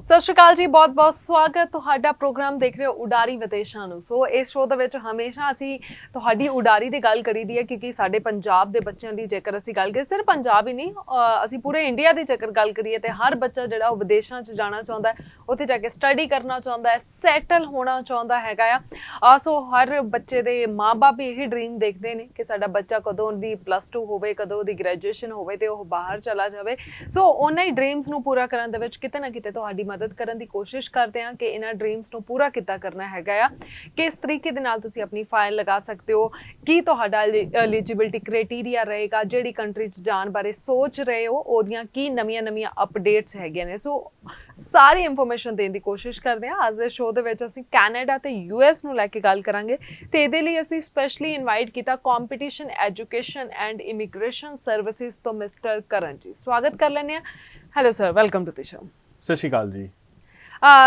ਸਤਿ ਸ਼੍ਰੀ ਅਕਾਲ ਜੀ, ਬਹੁਤ ਬਹੁਤ ਸਵਾਗਤ ਤੁਹਾਡਾ ਪ੍ਰੋਗਰਾਮ ਦੇਖ ਰਹੇ ਹੋ ਉਡਾਰੀ ਵਿਦੇਸ਼ਾਂ ਨੂੰ। ਸੋ ਇਸ ਸ਼ੋਅ ਦੇ ਵਿੱਚ ਹਮੇਸ਼ਾ ਅਸੀਂ ਤੁਹਾਡੀ ਉਡਾਰੀ ਦੀ ਗੱਲ ਕਰੀਦੀ ਹੈ, ਕਿਉਂਕਿ ਸਾਡੇ ਪੰਜਾਬ ਦੇ ਬੱਚਿਆਂ ਦੀ ਜੇਕਰ ਅਸੀਂ ਗੱਲ ਕਰੀਏ, ਸਿਰਫ ਪੰਜਾਬ ਹੀ ਨਹੀਂ, ਅਸੀਂ ਪੂਰੇ ਇੰਡੀਆ ਦੀ ਜੇਕਰ ਗੱਲ ਕਰੀਏ ਤੇ ਹਰ ਬੱਚਾ ਜਿਹੜਾ ਉਹ ਵਿਦੇਸ਼ਾਂ 'ਚ ਜਾਣਾ ਚਾਹੁੰਦਾ ਹੈ, ਉੱਥੇ ਜਾ ਕੇ ਸਟੱਡੀ ਕਰਨਾ ਚਾਹੁੰਦਾ ਹੈ, ਸੈਟਲ ਹੋਣਾ ਚਾਹੁੰਦਾ ਹੈਗਾ ਆ। ਸੋ ਹਰ ਬੱਚੇ ਦੇ ਮਾਂ-ਬਾਪ ਵੀ ਇਹੀ ਡ੍ਰੀਮ ਦੇਖਦੇ ਨੇ ਕਿ ਸਾਡਾ ਬੱਚਾ ਕਦੋਂ ਦੀ +2 ਹੋਵੇ, ਕਦੋਂ ਦੀ ਗ੍ਰੈਜੂਏਸ਼ਨ ਹੋਵੇ ਤੇ ਉਹ ਬਾਹਰ ਚਲਾ ਜਾਵੇ। ਸੋ ਉਹਨਾਂ ਹੀ ਡ੍ਰੀਮਸ ਨੂੰ ਪੂਰਾ ਕਰਨ ਦੇ ਵਿੱਚ ਕਿਤੇ ਨਾ ਕਿਤੇ ਤੁਹਾਡੀ ਮਦਦ ਕਰਨ ਦੀ ਕੋਸ਼ਿਸ਼ ਕਰਦੇ ਹਾਂ ਕਿ ਇਹਨਾਂ ਡ੍ਰੀਮਸ ਨੂੰ ਪੂਰਾ ਕਿੱਦਾਂ ਕਰਨਾ ਹੈਗਾ ਆ, ਕਿਸ ਤਰੀਕੇ ਦੇ ਨਾਲ ਤੁਸੀਂ ਆਪਣੀ ਫਾਈਲ ਲਗਾ ਸਕਦੇ ਹੋ, ਕੀ ਤੁਹਾਡਾ ਐਲੀਜੀਬਿਲਟੀ ਕ੍ਰਾਈਟੇਰੀਆ ਰਹੇਗਾ, ਜਿਹੜੀ ਕੰਟਰੀ 'ਚ ਜਾਣ ਬਾਰੇ ਸੋਚ ਰਹੇ ਹੋ ਉਹਦੀਆਂ ਕੀ ਨਵੀਆਂ ਅਪਡੇਟਸ ਹੈਗੀਆਂ ਨੇ। ਸੋ ਸਾਰੀ ਇਨਫੋਰਮੇਸ਼ਨ ਦੇਣ ਦੀ ਕੋਸ਼ਿਸ਼ ਕਰਦੇ ਹਾਂ। ਅੱਜ ਦੇ ਸ਼ੋਅ ਦੇ ਵਿੱਚ ਅਸੀਂ ਕੈਨੇਡਾ ਤੇ US ਨੂੰ ਲੈ ਕੇ ਗੱਲ ਕਰਾਂਗੇ ਤੇ ਇਹਦੇ ਲਈ ਅਸੀਂ ਸਪੈਸ਼ਲੀ ਇਨਵਾਈਟ ਕੀਤਾ competition education and immigration services ਤੋਂ ਮਿਸਟਰ ਕਰਨ ਜੀ। ਸਵਾਗਤ ਕਰ ਲੈਂਦੇ ਹਾਂ। Hello sir, welcome to the show. ਸਤਿ ਸ਼੍ਰੀ ਅਕਾਲ ਜੀ।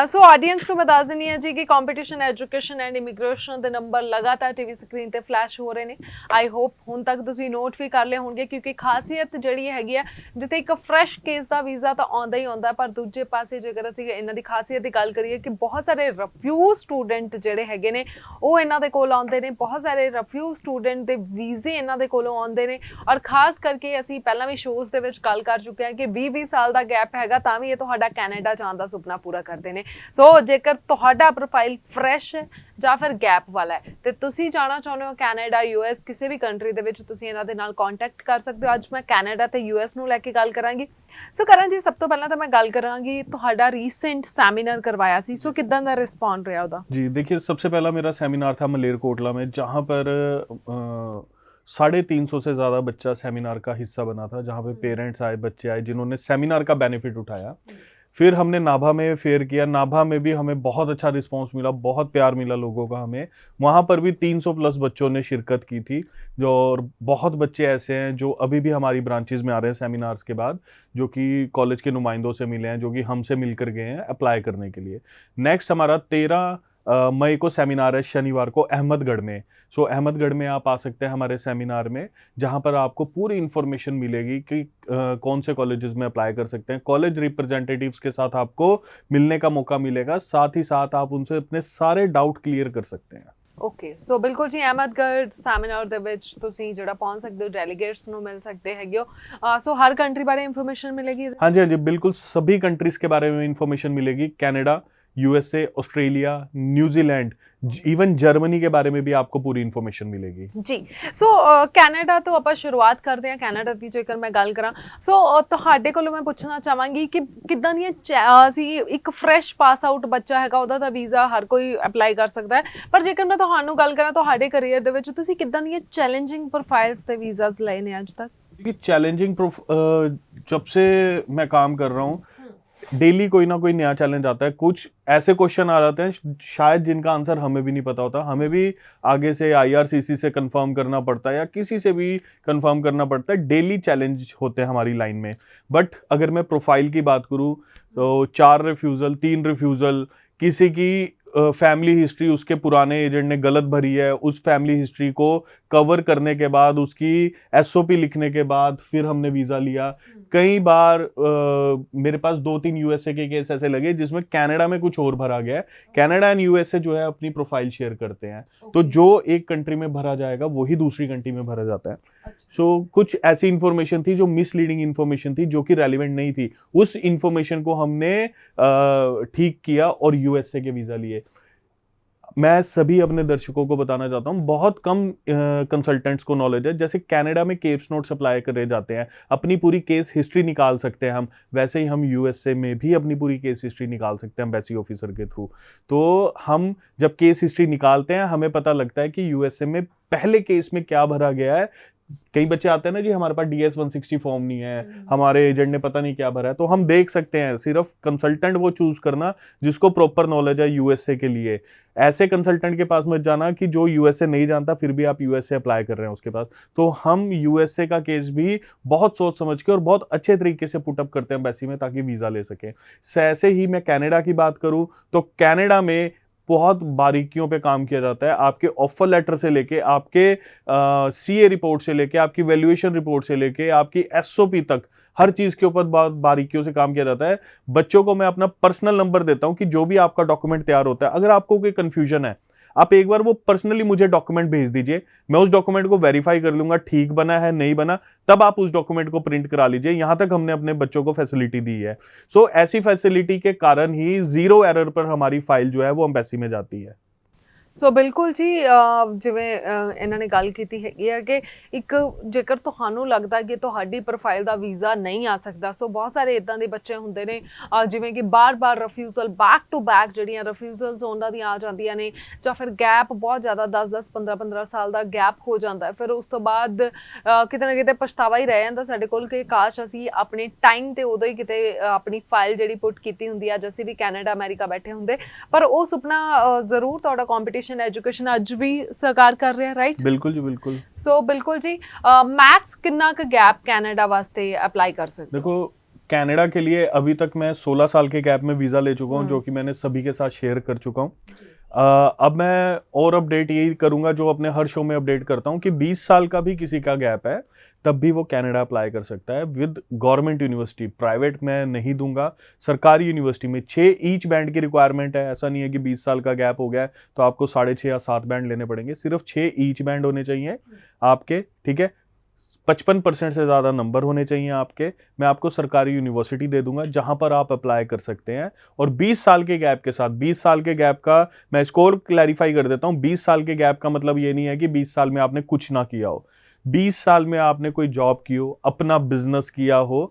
ਸੋ ਆਡੀਅנס ਨੂੰ ਮੈਂ ਦੱਸ ਦਿੰਦੀ ਹਾਂ ਜੀ ਕਿ ਕੰਪੀਟੀਸ਼ਨ ਐਜੂਕੇਸ਼ਨ ਐਂਡ ਇਮੀਗ੍ਰੇਸ਼ਨ ਦੇ ਨੰਬਰ ਲਗਾਤਾਰ ਟੀਵੀ ਸਕਰੀਨ ਤੇ ਫਲੈਸ਼ ਹੋ ਰਹੇ ਨੇ। ਆਈ ਹੋਪ ਹੁਣ ਤੱਕ ਤੁਸੀਂ ਨੋਟ ਵੀ ਕਰ ਲਏ ਹੋਣਗੇ, ਕਿਉਂਕਿ ਖਾਸੀਅਤ ਜਿਹੜੀ ਹੈਗੀ ਆ, ਜਿੱਥੇ ਇੱਕ ਫਰੈਸ਼ ਕੇਸ ਦਾ ਵੀਜ਼ਾ ਤਾਂ ਆਉਂਦਾ ਹੀ ਆਉਂਦਾ, ਪਰ ਦੂਜੇ ਪਾਸੇ ਜੇਕਰ ਅਸੀਂ ਇਹਨਾਂ ਦੀ ਖਾਸੀਅਤ ਦੀ ਗੱਲ ਕਰੀਏ ਕਿ ਬਹੁਤ ਸਾਰੇ ਰਫਿਊਜ਼ ਸਟੂਡੈਂਟ ਜਿਹੜੇ ਹੈਗੇ ਨੇ ਉਹ ਇਹਨਾਂ ਦੇ ਕੋਲ ਆਉਂਦੇ ਨੇ, ਬਹੁਤ ਸਾਰੇ ਰਫਿਊਜ਼ ਸਟੂਡੈਂਟ ਦੇ ਵੀਜ਼ੇ ਇਹਨਾਂ ਦੇ ਕੋਲੋਂ ਆਉਂਦੇ ਨੇ। ਔਰ ਖਾਸ ਕਰਕੇ ਅਸੀਂ ਪਹਿਲਾਂ ਵੀ ਸ਼ੋਜ਼ ਦੇ ਵਿੱਚ ਗੱਲ ਕਰ ਚੁੱਕੇ ਹਾਂ ਕਿ 20-20 ਸਾਲ ਦਾ ਗੈਪ ਹੈਗਾ ਤਾਂ ਵੀ ਇਹ ਤੁਹਾਡਾ ਕੈਨੇਡਾ ਜਾਣ ਦਾ ਸੁਪਨਾ ਪੂਰਾ ਕਰਦੇ ਨੇ। ਸੋ ਜੇਕਰ ਤੁਹਾਡਾ ਪ੍ਰੋਫਾਈਲ ਫਰੈਸ਼ ਹੈ ਜਾਂ ਫਿਰ ਗੈਪ ਵਾਲਾ ਹੈ ਤੇ ਤੁਸੀਂ ਜਾਣਾ ਚਾਹੁੰਦੇ ਹੋ ਕੈਨੇਡਾ, US, ਕਿਸੇ ਵੀ ਕੰਟਰੀ ਦੇ ਵਿੱਚ, ਤੁਸੀਂ ਇਹਨਾਂ ਦੇ ਨਾਲ ਕੰਟੈਕਟ ਕਰ ਸਕਦੇ ਹੋ। ਅੱਜ ਮੈਂ ਕੈਨੇਡਾ ਤੇ US ਨੂੰ ਲੈ ਕੇ ਗੱਲ ਕਰਾਂਗੀ। ਸੋ ਕਰਨ ਜੀ, ਸਭ ਤੋਂ ਪਹਿਲਾਂ ਤਾਂ ਮੈਂ ਗੱਲ ਕਰਾਂਗੀ, ਤੁਹਾਡਾ ਰੀਸੈਂਟ ਸੈਮੀਨਾਰ ਕਰਵਾਇਆ ਸੀ, ਸੋ कितना ਦਾ रिस्पॉन्ड रहा ਉਹਦਾ? जी देखिए, सबसे पहला मेरा सेमिनार था मलेरकोटला में, जहाँ पर 350 से ज़्यादा बच्चा सेमिनार का हिस्सा बना था, जहाँ पे पेरेंट्स आए, बच्चे आए जिन्होंने सेमिनार का बेनिफिट उठाया। फिर हमने नाभा में फेयर किया। नाभा में भी हमें बहुत अच्छा रिस्पांस मिला, बहुत प्यार मिला लोगों का हमें। वहाँ पर भी 300 प्लस बच्चों ने शिरकत की थी, जो और बहुत बच्चे ऐसे हैं जो अभी भी हमारी ब्रांचेस में आ रहे हैं सेमिनार्स के बाद, जो कि कॉलेज के नुमाइंदों से मिले हैं, जो कि हमसे मिलकर गए हैं अप्लाई करने के लिए। नेक्स्ट हमारा 13 मई को सेमिनार है, शनिवार को अहमदगढ़ में। सो अहमदगढ़ में आप आ सकते हैं हमारे सेमिनार में, जहाँ पर आपको पूरी इन्फॉर्मेशन मिलेगी कि कौन से कॉलेजेस में अप्लाई कर सकते हैं। कॉलेज रिप्रेजेंटेटिव्स के साथ आपको मिलने का मौका मिलेगा, साथ ही साथ आप उनसे अपने सारे डाउट क्लियर कर सकते हैं। ਓਕੇ, ਸੋ ਬਿਲਕੁਲ ਜੀ, ਅਹਿਮਦਗੜ੍ਹ ਸੈਮੀਨਾਰ ਦੇ ਵਿੱਚ ਤੁਸੀਂ ਜਿਹੜਾ ਪਹੁੰਚ ਸਕਦੇ ਹੋ, ਡੈਲੀਗੇਟਸ ਨੂੰ ਮਿਲ ਸਕਦੇ ਹੈਗੇ ਹੋ। ਸੋ ਹਰ ਕੰਟਰੀ ਬਾਰੇ ਇਨਫੋਰਮੇਸ਼ਨ ਮਿਲੇਗੀ? हाँ जी, हाँ जी, बिल्कुल सभी कंट्रीज के बारे में इन्फॉर्मेशन मिलेगी। Canada, USA, Australia, New Zealand, even Germany के बारे में भी आपको पूरी इन्फॉर्मेशन मिलेगी जी। सो ਕੈਨੇਡਾ ਤੋਂ ਆਪਾਂ ਸ਼ੁਰੂਆਤ ਕਰਦੇ ਹਾਂ। ਕੈਨੇਡਾ ਦੀ ਜੇਕਰ ਮੈਂ ਗੱਲ ਕਰਾਂ, ਸੋ ਤੁਹਾਡੇ ਕੋਲੋਂ ਮੈਂ ਪੁੱਛਣਾ ਚਾਹਾਂਗੀ ਕਿ ਕਿੱਦਾਂ ਦੀਆਂ ਅਸੀਂ ਇੱਕ ਫਰੈਸ਼ ਪਾਸ ਆਊਟ ਬੱਚਾ ਹੈਗਾ, ਉਹਦਾ ਤਾਂ ਵੀਜ਼ਾ ਹਰ ਕੋਈ ਅਪਲਾਈ ਕਰ ਸਕਦਾ ਹੈ, ਪਰ ਜੇਕਰ ਮੈਂ ਤੁਹਾਨੂੰ ਗੱਲ ਕਰਾਂ ਤੁਹਾਡੇ ਕਰੀਅਰ ਦੇ ਵਿੱਚ ਤੁਸੀਂ ਕਿੱਦਾਂ ਦੀਆਂ ਚੈਲੰਜਿੰਗ ਪ੍ਰੋਫਾਈल्स ਤੇ ਵੀਜ਼ਾਸ ਲਏ ਨੇ ਅੱਜ ਤੱਕ? चैलेंजिंग जब से मैं काम कर रहा हूँ, डेली कोई ना कोई नया चैलेंज आता है। कुछ ऐसे क्वेश्चन आ जाते हैं शायद जिनका आंसर हमें भी नहीं पता होता, हमें भी आगे से IRCC से कंफर्म करना पड़ता है या किसी से भी कंफर्म करना पड़ता है। डेली चैलेंज होते हैं हमारी लाइन में। बट अगर मैं प्रोफाइल की बात करूँ तो 4 रिफ्यूज़ल, 3 रिफ्यूज़ल, किसी की फैमिली हिस्ट्री उसके पुराने एजेंट ने गलत भरी है, उस फैमिली हिस्ट्री को कवर करने के बाद, उसकी SOP लिखने के बाद फिर हमने वीज़ा लिया। कई बार मेरे पास 2-3 USA के केस ऐसे लगे जिसमें कनाडा में कुछ और भरा गया है। कनाडा एंड USA जो है अपनी प्रोफाइल शेयर करते हैं, तो जो एक कंट्री में भरा जाएगा वही दूसरी कंट्री में भरा जाता है। सो कुछ ऐसी इन्फॉर्मेशन थी जो मिसलीडिंग इन्फॉर्मेशन थी, जो कि रेलिवेंट नहीं थी। उस इन्फॉर्मेशन को हमने ठीक किया और USA के वीज़ा लिए। मैं सभी अपने दर्शकों को बताना चाहता हूँ, बहुत कम कंसल्टेंट्स को नॉलेज है। जैसे कनाडा में केस नोट्स अप्लाई करे जाते हैं, अपनी पूरी केस हिस्ट्री निकाल सकते हैं हम, वैसे ही हम USA में भी अपनी पूरी केस हिस्ट्री निकाल सकते हैं एम्बेसी ऑफिसर के थ्रू। तो हम जब केस हिस्ट्री निकालते हैं, हमें पता लगता है कि USA में पहले केस में क्या भरा गया है। कई बच्चे आते हैं ना जी, हमारे पास DS 160 फॉर्म नहीं है, हमारे एजेंट ने पता नहीं क्या भरा है, तो हम देख सकते हैं। सिर्फ कंसल्टेंट वो चूज करना जिसको प्रॉपर नॉलेज है USA के लिए। ऐसे कंसल्टेंट के पास मत जाना कि जो USA नहीं जानता फिर भी आप USA अप्लाई कर रहे हैं उसके पास। तो हम USA का केस भी बहुत सोच समझ के और बहुत अच्छे तरीके से पुटअप करते हैं एम्बेसी में, ताकि वीज़ा ले सकें। ऐसे ही मैं कनाडा की बात करूं तो कनाडा में बहुत बारीकियों पे काम किया जाता है। आपके ऑफर लेटर से लेके, आपके सीए रिपोर्ट से लेके, आपकी वैल्यूएशन रिपोर्ट से लेके, आपकी एसओपी तक, हर चीज के ऊपर बहुत बारीकियों से काम किया जाता है। बच्चों को मैं अपना पर्सनल नंबर देता हूं कि जो भी आपका डॉक्यूमेंट तैयार होता है, अगर आपको कोई कंफ्यूजन है, आप एक बार वो पर्सनली मुझे डॉक्यूमेंट भेज दीजिए, मैं उस डॉक्यूमेंट को वेरीफाई कर लूंगा, ठीक बना है नहीं बना, तब आप उस डॉक्यूमेंट को प्रिंट करा लीजिए। यहां तक हमने अपने बच्चों को फैसिलिटी दी है। सो ऐसी फैसिलिटी के कारण ही 0 एरर पर हमारी फाइल जो है वो एम्बेसी में जाती है। ਸੋ ਬਿਲਕੁਲ ਜੀ, ਜਿਵੇਂ ਇਹਨਾਂ ਨੇ ਗੱਲ ਕੀਤੀ ਹੈਗੀ ਹੈ ਕਿ ਇੱਕ ਜੇਕਰ ਤੁਹਾਨੂੰ ਲੱਗਦਾ ਕਿ ਤੁਹਾਡੀ ਪ੍ਰੋਫਾਈਲ ਦਾ ਵੀਜ਼ਾ ਨਹੀਂ ਆ ਸਕਦਾ, ਸੋ ਬਹੁਤ ਸਾਰੇ ਇਦਾਂ ਦੇ ਬੱਚੇ ਹੁੰਦੇ ਨੇ ਜਿਵੇਂ ਕਿ ਬਾਰ-ਬਾਰ ਰਿਫਿਊਜ਼ਲ, ਬੈਕ ਟੂ ਬੈਕ ਜਿਹੜੀਆਂ ਰਿਫਿਊਜ਼ਲਸ ਉਹਨਾਂ ਦੀਆਂ ਆ ਜਾਂਦੀਆਂ ਨੇ, ਜਾਂ ਫਿਰ ਗੈਪ ਬਹੁਤ ਜ਼ਿਆਦਾ 10-10 15-15 ਸਾਲ ਦਾ ਗੈਪ ਹੋ ਜਾਂਦਾ, ਫਿਰ ਉਸ ਤੋਂ ਬਾਅਦ ਕਿਤੇ ਨਾ ਕਿਤੇ ਪਛਤਾਵਾ ਹੀ ਰਹਿ ਜਾਂਦਾ ਸਾਡੇ ਕੋਲ ਕਿ ਕਾਸ਼ ਅਸੀਂ ਆਪਣੇ ਟਾਈਮ ਤੇ ਉਦੋਂ ਹੀ ਕਿਤੇ ਆਪਣੀ ਫਾਈਲ ਜਿਹੜੀ ਪੁੱਟ ਕੀਤੀ ਹੁੰਦੀ, ਅੱਜ ਅਸੀਂ ਵੀ ਕੈਨੇਡਾ ਅਮਰੀਕਾ ਬੈਠੇ ਹੁੰਦੇ। ਪਰ ਉਹ ਸੁਪਨਾ ਜ਼ਰੂਰ ਤੁਹਾਡਾ ਕੰਪੀਟੀਸ਼ਨ एजुकेशन अज भी सरकार कर रहा है, राइट? बिल्कुल जी, बिल्कुल। सो बिल्कुल जी, मैक्स कितना का गैप कनाडा वास्ते अप्लाई कर सकते? देखो, कनाडा के लिए अभी तक मैं 16 साल के गैप में वीजा ले चुका हूं, जो कि मैंने सभी के साथ शेयर कर चुका हूं। अब मैं और अपडेट यही करूंगा जो अपने हर शो में अपडेट करता हूं कि 20 साल का भी किसी का गैप है तब भी वो कनाडा अप्लाई कर सकता है विद गवर्नमेंट यूनिवर्सिटी। प्राइवेट मैं नहीं दूंगा, सरकारी यूनिवर्सिटी में 6 ईच बैंड की रिक्वायरमेंट है। ऐसा नहीं है कि 20 साल का गैप हो गया है तो आपको 6.5 या 7 बैंड लेने पड़ेंगे, सिर्फ 6 ईच बैंड होने चाहिए आपके, ठीक है। 55% से ज़्यादा नंबर होने चाहिए आपके। मैं आपको सरकारी यूनिवर्सिटी दे दूंगा जहां पर आप अप्लाई कर सकते हैं। और 20 साल के गैप के साथ, 20 साल के गैप का मैं स्कोर क्लैरिफाई कर देता हूं। 20 साल के गैप का मतलब ये नहीं है कि 20 साल में आपने कुछ ना किया हो। 20 साल में आपने कोई जॉब की हो, अपना बिजनेस किया हो,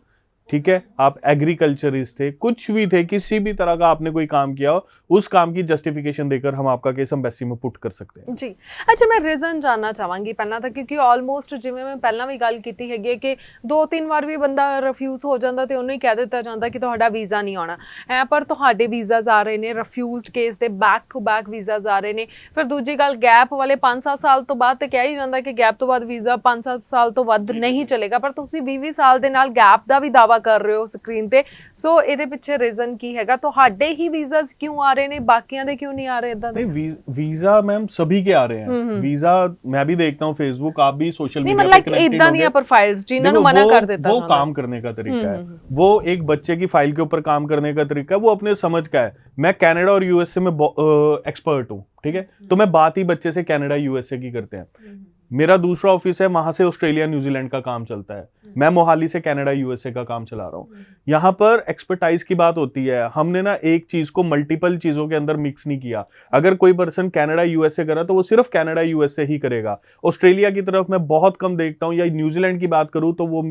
ठीक है, आप एग्रीकल्चरिस्ट थे, कुछ भी थे, किसी भी तरह का आपने कोई काम किया हो, उस काम की जस्टिफिकेशन देकर हम आपका केस एम्बेसी में पुट कर सकते हैं जी। अच्छा, मैं रीजन जानना चाहांगी पहला तो, क्योंकि ऑलमोस्ट जिवें मैं पहला भी गल कीती हैगी कि 2-3 वार भी बंदा रिफ्यूज हो जाता तो उन्हें कह दिता जाता कि तुहाडा वीज़ा नहीं आना है, पर तुहाडे वीज़ाज आ रहे ने, रिफ्यूज्ड केस दे बैक टू बैक वीज़ाज आ रहे ने। फिर दूजी गल, गैप वाले 5-7 साल तो बाद तो कह ही जाता कि गैप तो बाद वीज़ा 5-7 साल तो वध नहीं चलेगा, पर तुसीं 20 साल दे नाल गैप दा भी दावा कर रहे हो स्क्रीन पे। सो ਇਹਦੇ ਪਿੱਛੇ रीजन की हैगा? ਤੁਹਾਡੇ ही वीज़ाज क्यों आ रहे ने, बाकियां दे क्यों नहीं आ रहे? इदां नहीं, वीजा मैम सभी के आ रहे हैं। वीजा मैं भी देखता हूं, फेसबुक, आप भी सोशल मीडिया पे कनेक्टेड हो। इदां दी प्रोफाइल्स जिन्हां नु मना कर देता वो काम करने का तरीका है, वो एक बच्चे की फाइल के ऊपर काम करने का तरीका है, वो अपने समझ का है। मैं कनाडा और यूएसए में एक्सपर्ट हूं, ठीक है, तो मैं बात ही बच्चे से कनाडा यूएसए की करते हैं। मेरा दूसरा ऑफिस है, वहां से ऑस्ट्रेलिया न्यूजीलैंड का काम चलता है, मैं मोहाली से कनाडा यूएसए का काम चला रहा हूँ। यहाँ पर एक्सपर्टाइज की बात होती है। हमने ना एक चीज को मल्टीपल चीजों के अंदर मिक्स नहीं किया। अगर कोई पर्सन कनाडा यूएसए करा तो वो सिर्फ कनाडा यूएसए ही करेगा। ऑस्ट्रेलिया की तरफ मैं बहुत कम देखता हूँ, या न्यूजीलैंड की बात करूँ तो वो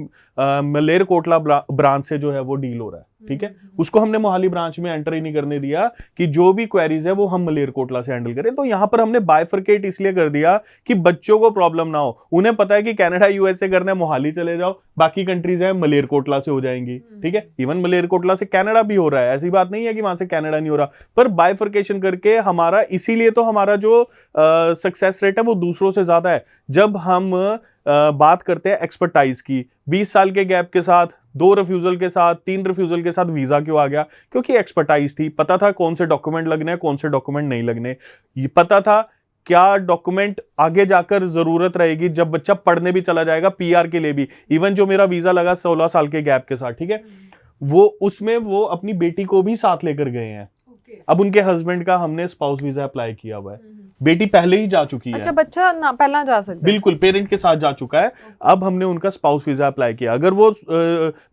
मलेरकोटला ब्रांच से जो है वो डील हो रहा है, ठीक है। उसको हमने मोहाली ब्रांच में एंटर ही नहीं करने दिया कि जो भी क्वेरीज है वो हम मलेरकोटला से हैंडल करें। तो यहाँ पर हमने बाइफरकेट इसलिए कर दिया कि बच्चों को प्रॉब्लम ना हो। उन्हें पता है कि कनाडा यूएसए करना है, मोहाली चले जाओ, बाकी कंट्रीज है मलेरकोटला से हो जाएंगी, ठीक है। इवन मलेरकोटला से कनाडा भी हो रहा है, ऐसी बात नहीं है कि वहां से कनाडा नहीं हो रहा, पर बाइफरकेशन करके हमारा, इसीलिए तो हमारा जो सक्सेस रेट है वो दूसरों से ज्यादा है। जब हम बात करते हैं एक्सपर्टाइज की, 20 साल के गैप के साथ, 2 रिफ्यूजल के साथ, 3 रिफ्यूजल के साथ वीजा क्यों आ गया? क्योंकि एक्सपर्टाइज थी, पता था कौन से डॉक्यूमेंट लगने हैं, कौन से डॉक्यूमेंट नहीं लगने, ये पता था क्या डॉक्यूमेंट आगे जाकर जरूरत रहेगी जब बच्चा पढ़ने भी चला जाएगा, पीआर के लिए भी। इवन जो मेरा वीजा लगा 16 साल के गैप के साथ, ठीक है, वो उसमें वो अपनी बेटी को भी साथ लेकर गए हैं। अब उनके हस्बैंड का हमने स्पाउस वीजा अप्लाई किया हुआ है, बेटी पहले ही जा चुकी है। अच्छा, बच्चा ना पहला जा सकता है? बिल्कुल, पेरेंट के साथ जा चुका है। अब हमने उनका स्पाउस वीजा अप्लाई किया। अगर वो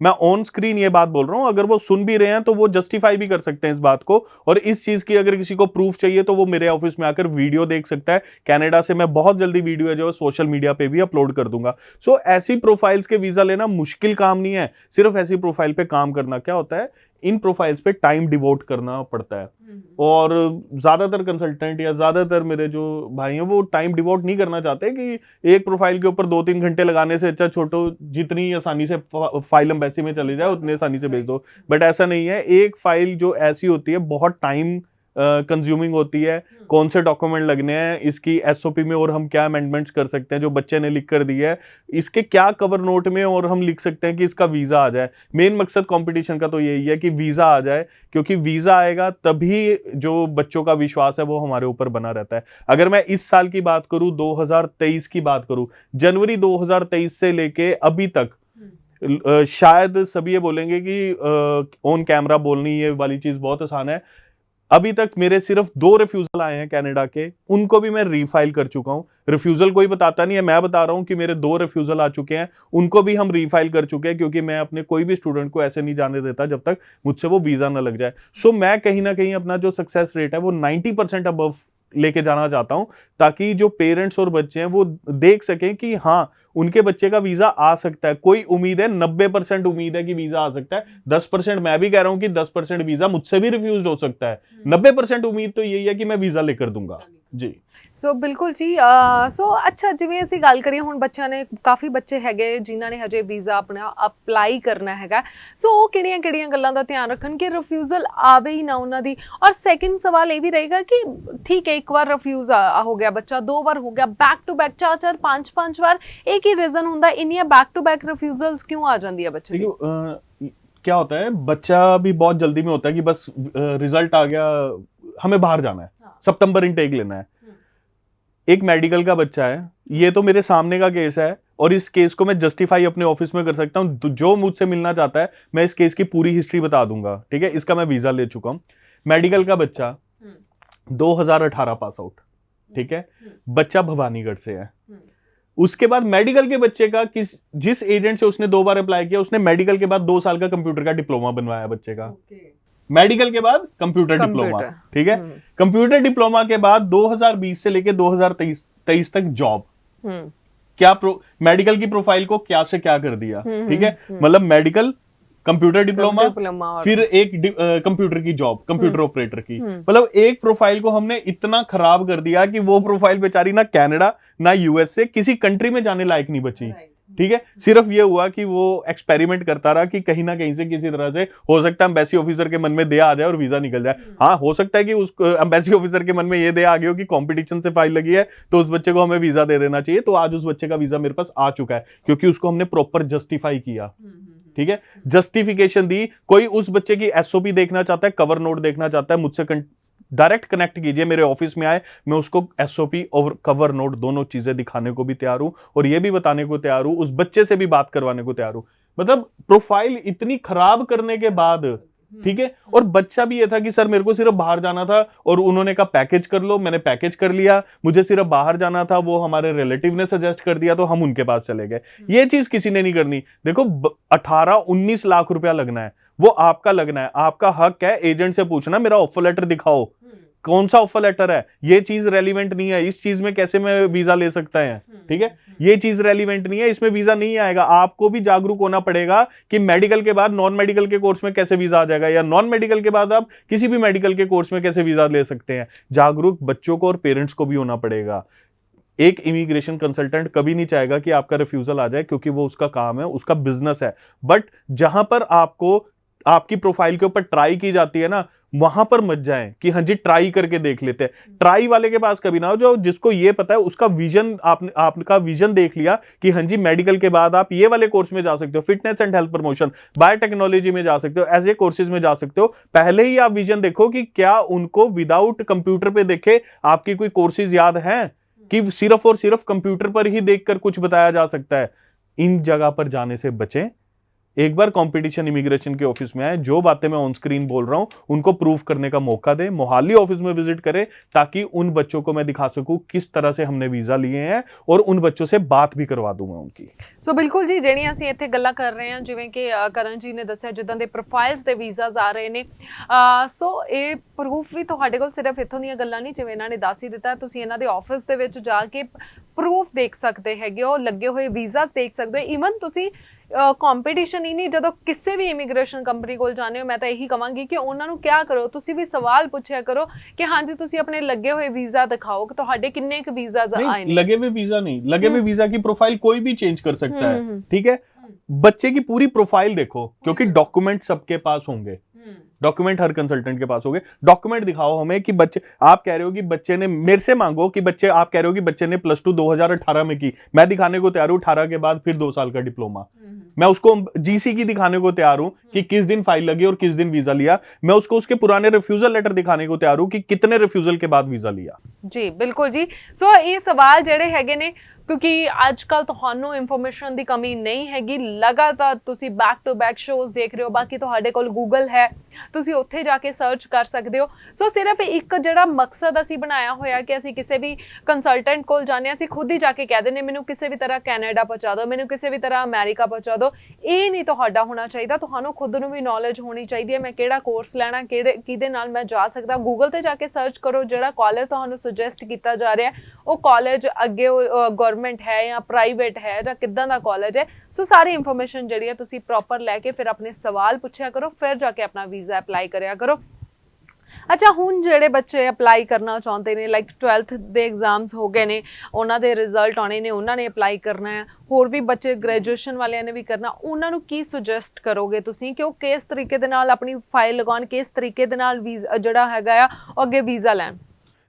मैं ऑन स्क्रीन ये बात बोल रहा हूं, अगर वो सुन भी रहे हैं तो वो जस्टिफाई भी कर सकते हैं इस बात को। और इस चीज की अगर किसी को प्रूफ चाहिए तो वो मेरे ऑफिस में आकर वीडियो देख सकता है। कनाडा से मैं बहुत जल्दी वीडियो है जो सोशल मीडिया पे भी अपलोड कर दूंगा। सो ऐसी प्रोफाइल्स के वीजा लेना मुश्किल काम नहीं है। सिर्फ ऐसी प्रोफाइल पे काम करना क्या होता है, इन प्रोफाइल्स पे टाइम डिवोट करना पड़ता है। और ज्यादातर कंसल्टेंट या ज्यादातर मेरे जो भाई हैं वो टाइम डिवोट नहीं करना चाहते कि एक प्रोफाइल के ऊपर 2-3 घंटे लगाने से अच्छा छोटो, जितनी आसानी से फाइल एम्बेसी में चली जाए उतनी आसानी से भेज दो। बट ऐसा नहीं है, एक फाइल जो ऐसी होती है बहुत टाइम कंज्यूमिंग होती है, कौन से डॉक्यूमेंट लगने हैं, इसकी एसओपी में और हम क्या अमेंडमेंट्स कर सकते हैं जो बच्चे ने लिख कर दी है, इसके क्या कवर नोट में और हम लिख सकते हैं कि इसका वीजा आ जाए। मेन मकसद कंपटीशन का तो यही है कि वीजा आ जाए, क्योंकि वीजा आएगा तभी जो बच्चों का विश्वास है वो हमारे ऊपर बना रहता है। अगर मैं इस साल की बात करूं, 2023 की बात करूं, जनवरी 2023 से लेके अभी तक शायद सभी ये बोलेंगे कि ऑन कैमरा बोलनी ये वाली चीज बहुत आसान है, अभी तक मेरे सिर्फ 2 रिफ्यूजल आए हैं कनाडा के, उनको भी मैं रीफाइल कर चुका हूं। रिफ्यूजल कोई बताता नहीं है, मैं बता रहा हूं कि मेरे 2 रिफ्यूजल आ चुके हैं, उनको भी हम रीफाइल कर चुके हैं, क्योंकि मैं अपने कोई भी स्टूडेंट को ऐसे नहीं जाने देता जब तक मुझसे वो वीजा ना लग जाए। सो मैं कहीं ना कहीं अपना जो सक्सेस रेट है वो 90% अबव लेके जाना चाहता हूं, ताकि जो पेरेंट्स और बच्चे हैं वो देख सकें कि हाँ उनके बच्चे का वीजा आ सकता है। कोई उम्मीद है, 90% उम्मीद है कि वीजा आ सकता है, 10% मैं भी कह रहा हूं कि 10% वीजा मुझसे भी रिफ्यूज हो सकता है, 90% उम्मीद तो यही है कि मैं वीजा लेकर दूंगा जी। ਸੋ ਬਿਲਕੁਲ ਜੀ। ਸੋ ਅੱਛਾ, ਜਿਵੇਂ ਅਸੀਂ ਗੱਲ ਕਰੀਏ ਹੁਣ ਬੱਚਿਆਂ ਨੇ, ਕਾਫੀ ਬੱਚੇ ਹੈਗੇ ਜਿਨ੍ਹਾਂ ਨੇ ਹਜੇ ਵੀਜ਼ਾ ਆਪਣਾ ਅਪਲਾਈ ਕਰਨਾ ਹੈਗਾ, ਸੋ ਉਹ ਕਿਹੜੀਆਂ ਗੱਲਾਂ ਦਾ ਧਿਆਨ ਰੱਖਣ ਕਿ ਰਿਫਿਊਜ਼ਲ ਆਵੇ ਹੀ ਨਾ ਉਹਨਾਂ ਦੀ। ਔਰ ਸੈਕਿੰਡ ਸਵਾਲ ਇਹ ਵੀ ਰਹੇਗਾ ਕਿ ਠੀਕ ਹੈ, ਇੱਕ ਵਾਰ ਰਿਫਿਊਜ਼ ਹੋ ਗਿਆ ਬੱਚਾ, 2 ਵਾਰ ਹੋ ਗਿਆ, बैक टू बैक 4-4 5-5 ਵਾਰ, ਇਹ ਕੀ रीजन ਹੁੰਦਾ ਇੰਨੀਆਂ बैक टू बैक रिफ्यूजल्स क्यों आ जाती है बच्चे की? क्या होता है, बच्चा भी बहुत जल्दी में होता है कि बस रिजल्ट आ गया, हमें बाहर जाना है, सितंबर इनटेक लेना है। एक मेडिकल का बच्चा है, ये तो मेरे सामने का केस है और इस केस को मैं जस्टिफाई अपने ऑफिस में कर सकता हूं। जो मुझसे मिलना चाहता है मैं इस केस की पूरी हिस्ट्री बता दूंगा, ठीक है। इसका मैं वीजा ले चुका हूं। मेडिकल का बच्चा 2018 पास आउट, ठीक है, बच्चा भवानीगढ़ से है। उसके बाद मेडिकल के बच्चे का जिस एजेंट से उसने 2 बार अप्लाई किया, उसने मेडिकल के बाद 2 साल का कंप्यूटर का डिप्लोमा बनवाया बच्चे का। मेडिकल के बाद कंप्यूटर डिप्लोमा, ठीक है। कंप्यूटर डिप्लोमा के बाद 2020 से लेके 2023 तक जॉब। क्या मेडिकल की प्रोफाइल को क्या से क्या कर दिया, ठीक है। मतलब मेडिकल, कंप्यूटर डिप्लोमा, फिर एक कंप्यूटर की जॉब, कंप्यूटर ऑपरेटर की। मतलब एक प्रोफाइल को हमने इतना खराब कर दिया कि वो प्रोफाइल बेचारी ना कनाडा ना यूएसए किसी कंट्री में जाने लायक नहीं बची, ठीक है। सिर्फ ये हुआ कि वो एक्सपेरिमेंट करता रहा कि कहीं ना कहीं से किसी तरह से हो सकता है एम्बेसी ऑफिसर के मन में दे आ जाए और वीजा निकल जाए। हाँ, हो सकता है कि उस एम्बेसी ऑफिसर के मन में ये दे आ गया हो कि कंपटीशन से फाइल लगी है तो उस बच्चे को हमें वीजा दे देना चाहिए। तो आज उस बच्चे का वीजा मेरे पास आ चुका है, क्योंकि उसको हमने प्रॉपर जस्टिफाई किया, ठीक है, जस्टिफिकेशन दी। कोई उस बच्चे की एसओपी देखना चाहता है, कवर नोट देखना चाहता है, मुझसे डायरेक्ट कनेक्ट कीजिए, मेरे ऑफिस में आए, मैं उसको एसओपी और कवर नोट दोनों चीजें दिखाने को भी तैयार हूं और ये भी बताने को तैयार हूं, उस बच्चे से भी बात करवाने को तैयार हूं। मतलब प्रोफाइल इतनी खराब करने के बाद, ठीक है। और बच्चा भी ये था कि सर मेरे को सिर्फ बाहर जाना था और उन्होंने कहा पैकेज कर लो, मैंने पैकेज कर लिया, मुझे सिर्फ बाहर जाना था, वो हमारे रिलेटिव ने सजेस्ट कर दिया तो हम उनके पास चले गए। ये चीज किसी ने नहीं करनी। देखो 18-19 लाख रुपया लगना है, वो आपका लगना है, आपका हक है एजेंट से पूछना मेरा ऑफर लेटर दिखाओ, कौन सा ऑफर लेटर है, ये चीज रेलिवेंट नहीं है, इस चीज में कैसे मैं वीजा ले सकता है, ठीक है, ये चीज रेलिवेंट नहीं है, इसमें वीजा नहीं आएगा। आपको भी जागरूक होना पड़ेगा कि मेडिकल के बाद नॉन मेडिकल के कोर्स में कैसे वीजा आ जाएगा, या नॉन मेडिकल के बाद आप किसी भी मेडिकल के कोर्स में कैसे वीजा ले सकते हैं। जागरूक बच्चों को और पेरेंट्स को भी होना पड़ेगा। एक इमिग्रेशन कंसल्टेंट कभी नहीं चाहेगा कि आपका रिफ्यूजल आ जाए, क्योंकि वो उसका काम है, उसका बिजनेस है। बट जहां पर आपको आपकी प्रोफाइल के ऊपर ट्राई की जाती है ना, वहां पर मत जाएं कि हाँ जी ट्राई करके देख लेते हैं। ट्राई वाले के पास कभी ना हो, जो जिसको ये पता है उसका विजन, आपका विजन देख लिया कि हाँ जी मेडिकल के बाद आप ये वाले कोर्स में जा सकते हो, fitness and health promotion, biotechnology में जा सकते हो, ऐसे कोर्सेज में जा सकते हो। पहले ही आप विजन देखो कि क्या उनको विदाउट कंप्यूटर पे देखे आपकी कोई कोर्सेज याद है, कि सिर्फ और सिर्फ कंप्यूटर पर ही देखकर कुछ बताया जा सकता है। इन जगह पर जाने से बचें। एक बार कंपटीशन इमिग्रेशन के ऑफिस में आए, जो बातें मैं ऑन स्क्रीन बोल रहा हूं उनको प्रूफ करने का मौका दें, मोहाली ऑफिस में विजिट करें, ताकि उन बच्चों को मैं दिखा सकूं किस तरह से हमने वीजा लिए हैं और उन बच्चों से बात भी करवा दूंगा उनकी। ਸੋ ਬਿਲਕੁਲ ਜੀ, ਜਿਹੜੀਆਂ ਅਸੀਂ ਇੱਥੇ ਗੱਲਾਂ ਕਰ ਰਹੇ ਹਾਂ, ਜਿਵੇਂ ਕਿ ਕਰਨ ਜੀ ਨੇ ਦੱਸਿਆ ਜਿੱਦਾਂ ਦੇ ਪ੍ਰੋਫਾਈਲਸ ਦੇ ਵੀਜ਼ਾਸ ਆ ਰਹੇ ਨੇ, ਸੋ ਇਹ ਪ੍ਰੂਫ ਵੀ ਤੁਹਾਡੇ ਕੋਲ ਸਿਰਫ ਇੱਥੋਂ ਦੀਆਂ ਗੱਲਾਂ ਨਹੀਂ, ਜਿਵੇਂ ਇਹਨਾਂ ਨੇ ਦੱਸ ਹੀ ਦਿੱਤਾ, ਤੁਸੀਂ ਇਹਨਾਂ ਦੇ ਆਫਿਸ ਦੇ ਵਿੱਚ ਜਾ ਕੇ ਪ੍ਰੂਫ ਦੇਖ ਸਕਦੇ ਹੈਗੇ ਹੋ, ਲੱਗੇ ਹੋਏ ਵੀਜ਼ਾਸ ਦੇਖ ਸਕਦੇ ਹੋ। ਈਵਨ ਤੁਸੀਂ ਕੰਪੀਟੀਸ਼ਨ ਹੀ ਨਹੀਂ, ਜਦੋਂ ਕਿਸੇ ਵੀ ਇਮੀਗ੍ਰੇਸ਼ਨ ਕੰਪਨੀ ਕੋਲ ਜਾਂਦੇ ਹੋ, ਮੈਂ ਤਾਂ ਇਹੀ ਕਹਾਂਗੀ ਕਿ ਉਹਨਾਂ ਨੂੰ ਕਿਆ ਕਰੋ, ਤੁਸੀਂ ਵੀ ਸਵਾਲ ਪੁੱਛਿਆ ਕਰੋ ਕਿ ਹਾਂਜੀ ਤੁਸੀਂ ਆਪਣੇ ਲੱਗੇ ਹੋਏ ਵੀਜ਼ਾ ਦਿਖਾਓ ਕਿ ਤੁਹਾਡੇ ਕਿੰਨੇ ਕੁ ਵੀਜ਼ਾਸ ਆਏ ਨੇ। लगे हुए वीजा नहीं, लगे हुए वीजा की प्रोफाइल कोई भी चेंज कर सकता है, ठीक है। बच्चे की पूरी प्रोफाइल देखो, क्योंकि डॉक्यूमेंट सबके पास होंगे, डॉक्यूमेंट हर कंसल्टेंट के पास होंगे। डॉक्यूमेंट दिखाओ हमें कि बच्चे, आप कह रहे हो कि बच्चे ने, मेरे से मांगो कि बच्चे, आप कह रहे हो कि बच्चे ने +2 2018 में की, मैं दिखाने को तैयार हूं 18 के बाद फिर 2 साल का डिप्लोमा। मैं उसको जीसी की दिखाने को तैयार हूं कि किस दिन फाइल लगी और किस दिन वीजा लिया। मैं उसको उसके पुराने रिफ्यूजल लेटर दिखाने को तैयार हूं कि कितने रिफ्यूजल के बाद वीजा लिया। जी बिल्कुल जी। सो ये सवाल ਜਿਹੜੇ ਹੈਗੇ ਨੇ, ਕਿਉਂਕਿ ਅੱਜ ਕੱਲ ਤੁਹਾਨੂੰ ਇਨਫੋਰਮੇਸ਼ਨ ਦੀ ਕਮੀ ਨਹੀਂ ਹੈਗੀ, ਲਗਾਤਾਰ ਤੁਸੀਂ ਬੈਕ ਟੂ ਬੈਕ ਸ਼ੋਜ਼ ਦੇਖ ਰਹੇ ਹੋ, ਬਾਕੀ ਤੁਹਾਡੇ ਕੋਲ ਗੂਗਲ ਹੈ, ਤੁਸੀਂ ਉੱਥੇ ਜਾ ਕੇ ਸਰਚ ਕਰ ਸਕਦੇ ਹੋ। ਸੋ ਸਿਰਫ ਇੱਕ ਜਿਹੜਾ ਮਕਸਦ ਅਸੀਂ ਬਣਾਇਆ ਹੋਇਆ ਕਿ ਅਸੀਂ ਕਿਸੇ ਵੀ ਕੰਸਲਟੈਂਟ ਕੋਲ ਜਾਂਦੇ ਹਾਂ, ਅਸੀਂ ਖੁਦ ਹੀ ਜਾ ਕੇ ਕਹਿ ਦਿੰਦੇ ਮੈਨੂੰ ਕਿਸੇ ਵੀ ਤਰ੍ਹਾਂ ਕੈਨੇਡਾ ਪਹੁੰਚਾ ਦਿਓ, ਮੈਨੂੰ ਕਿਸੇ ਵੀ ਤਰ੍ਹਾਂ ਅਮਰੀਕਾ ਪਹੁੰਚਾ ਦਿਓ। ਇਹ ਨਹੀਂ ਤੁਹਾਡਾ ਹੋਣਾ ਚਾਹੀਦਾ। ਤੁਹਾਨੂੰ ਖੁਦ ਨੂੰ ਵੀ ਨੌਲੇਜ ਹੋਣੀ ਚਾਹੀਦੀ ਹੈ, ਮੈਂ ਕਿਹੜਾ ਕੋਰਸ ਲੈਣਾ, ਕਿਹਦੇ ਨਾਲ ਮੈਂ ਜਾ ਸਕਦਾ। ਗੂਗਲ ਤੇ ਜਾ ਕੇ ਸਰਚ ਕਰੋ, ਜਿਹੜਾ ਕਾਲਜ ਤੁਹਾਨੂੰ ਸੁਜੈਸਟ ਕੀਤਾ ਜਾ ਰਿਹਾ ਉਹ ਕਾਲਜ ਅੱਗੇ ਗਵਰਨਮੈਂਟ ਹੈ ਜਾਂ ਪ੍ਰਾਈਵੇਟ ਹੈ ਜਾਂ ਕਿੱਦਾਂ ਦਾ ਕਾਲਜ ਹੈ। ਸੋ ਸਾਰੀ ਇਨਫੋਰਮੇਸ਼ਨ ਜਿਹੜੀ ਹੈ ਤੁਸੀਂ ਪ੍ਰੋਪਰ ਲੈ ਕੇ ਫਿਰ ਆਪਣੇ ਸਵਾਲ ਪੁੱਛਿਆ ਕਰੋ, ਫਿਰ ਜਾ ਕੇ ਆਪਣਾ ਵੀਜ਼ਾ ਅਪਲਾਈ ਕਰਿਆ ਕਰੋ। ਅੱਛਾ, ਹੁਣ ਜਿਹੜੇ ਬੱਚੇ ਅਪਲਾਈ ਕਰਨਾ ਚਾਹੁੰਦੇ ਨੇ, ਲਾਈਕ 12th ਦੇ ਐਗਜ਼ਾਮਸ ਹੋ ਗਏ ਨੇ, ਉਹਨਾਂ ਦੇ ਰਿਜ਼ਲਟ ਆਉਣੇ ਨੇ, ਉਹਨਾਂ ਨੇ ਅਪਲਾਈ ਕਰਨਾ ਹੈ, ਹੋਰ ਵੀ ਬੱਚੇ ਗ੍ਰੈਜੂਏਸ਼ਨ ਵਾਲਿਆਂ ਨੇ ਵੀ ਕਰਨਾ, ਉਹਨਾਂ ਨੂੰ ਕੀ ਸੁਜੈਸਟ ਕਰੋਗੇ ਤੁਸੀਂ ਕਿ ਉਹ ਕਿਸ ਤਰੀਕੇ ਦੇ ਨਾਲ ਆਪਣੀ ਫਾਈਲ ਲਗਾਉਣ, ਕਿਸ ਤਰੀਕੇ ਦੇ ਨਾਲ ਵੀਜ਼ਾ ਜਿਹੜਾ ਹੈਗਾ ਆ ਉਹ ਅੱਗੇ ਵੀਜ਼ਾ ਲੈਣ?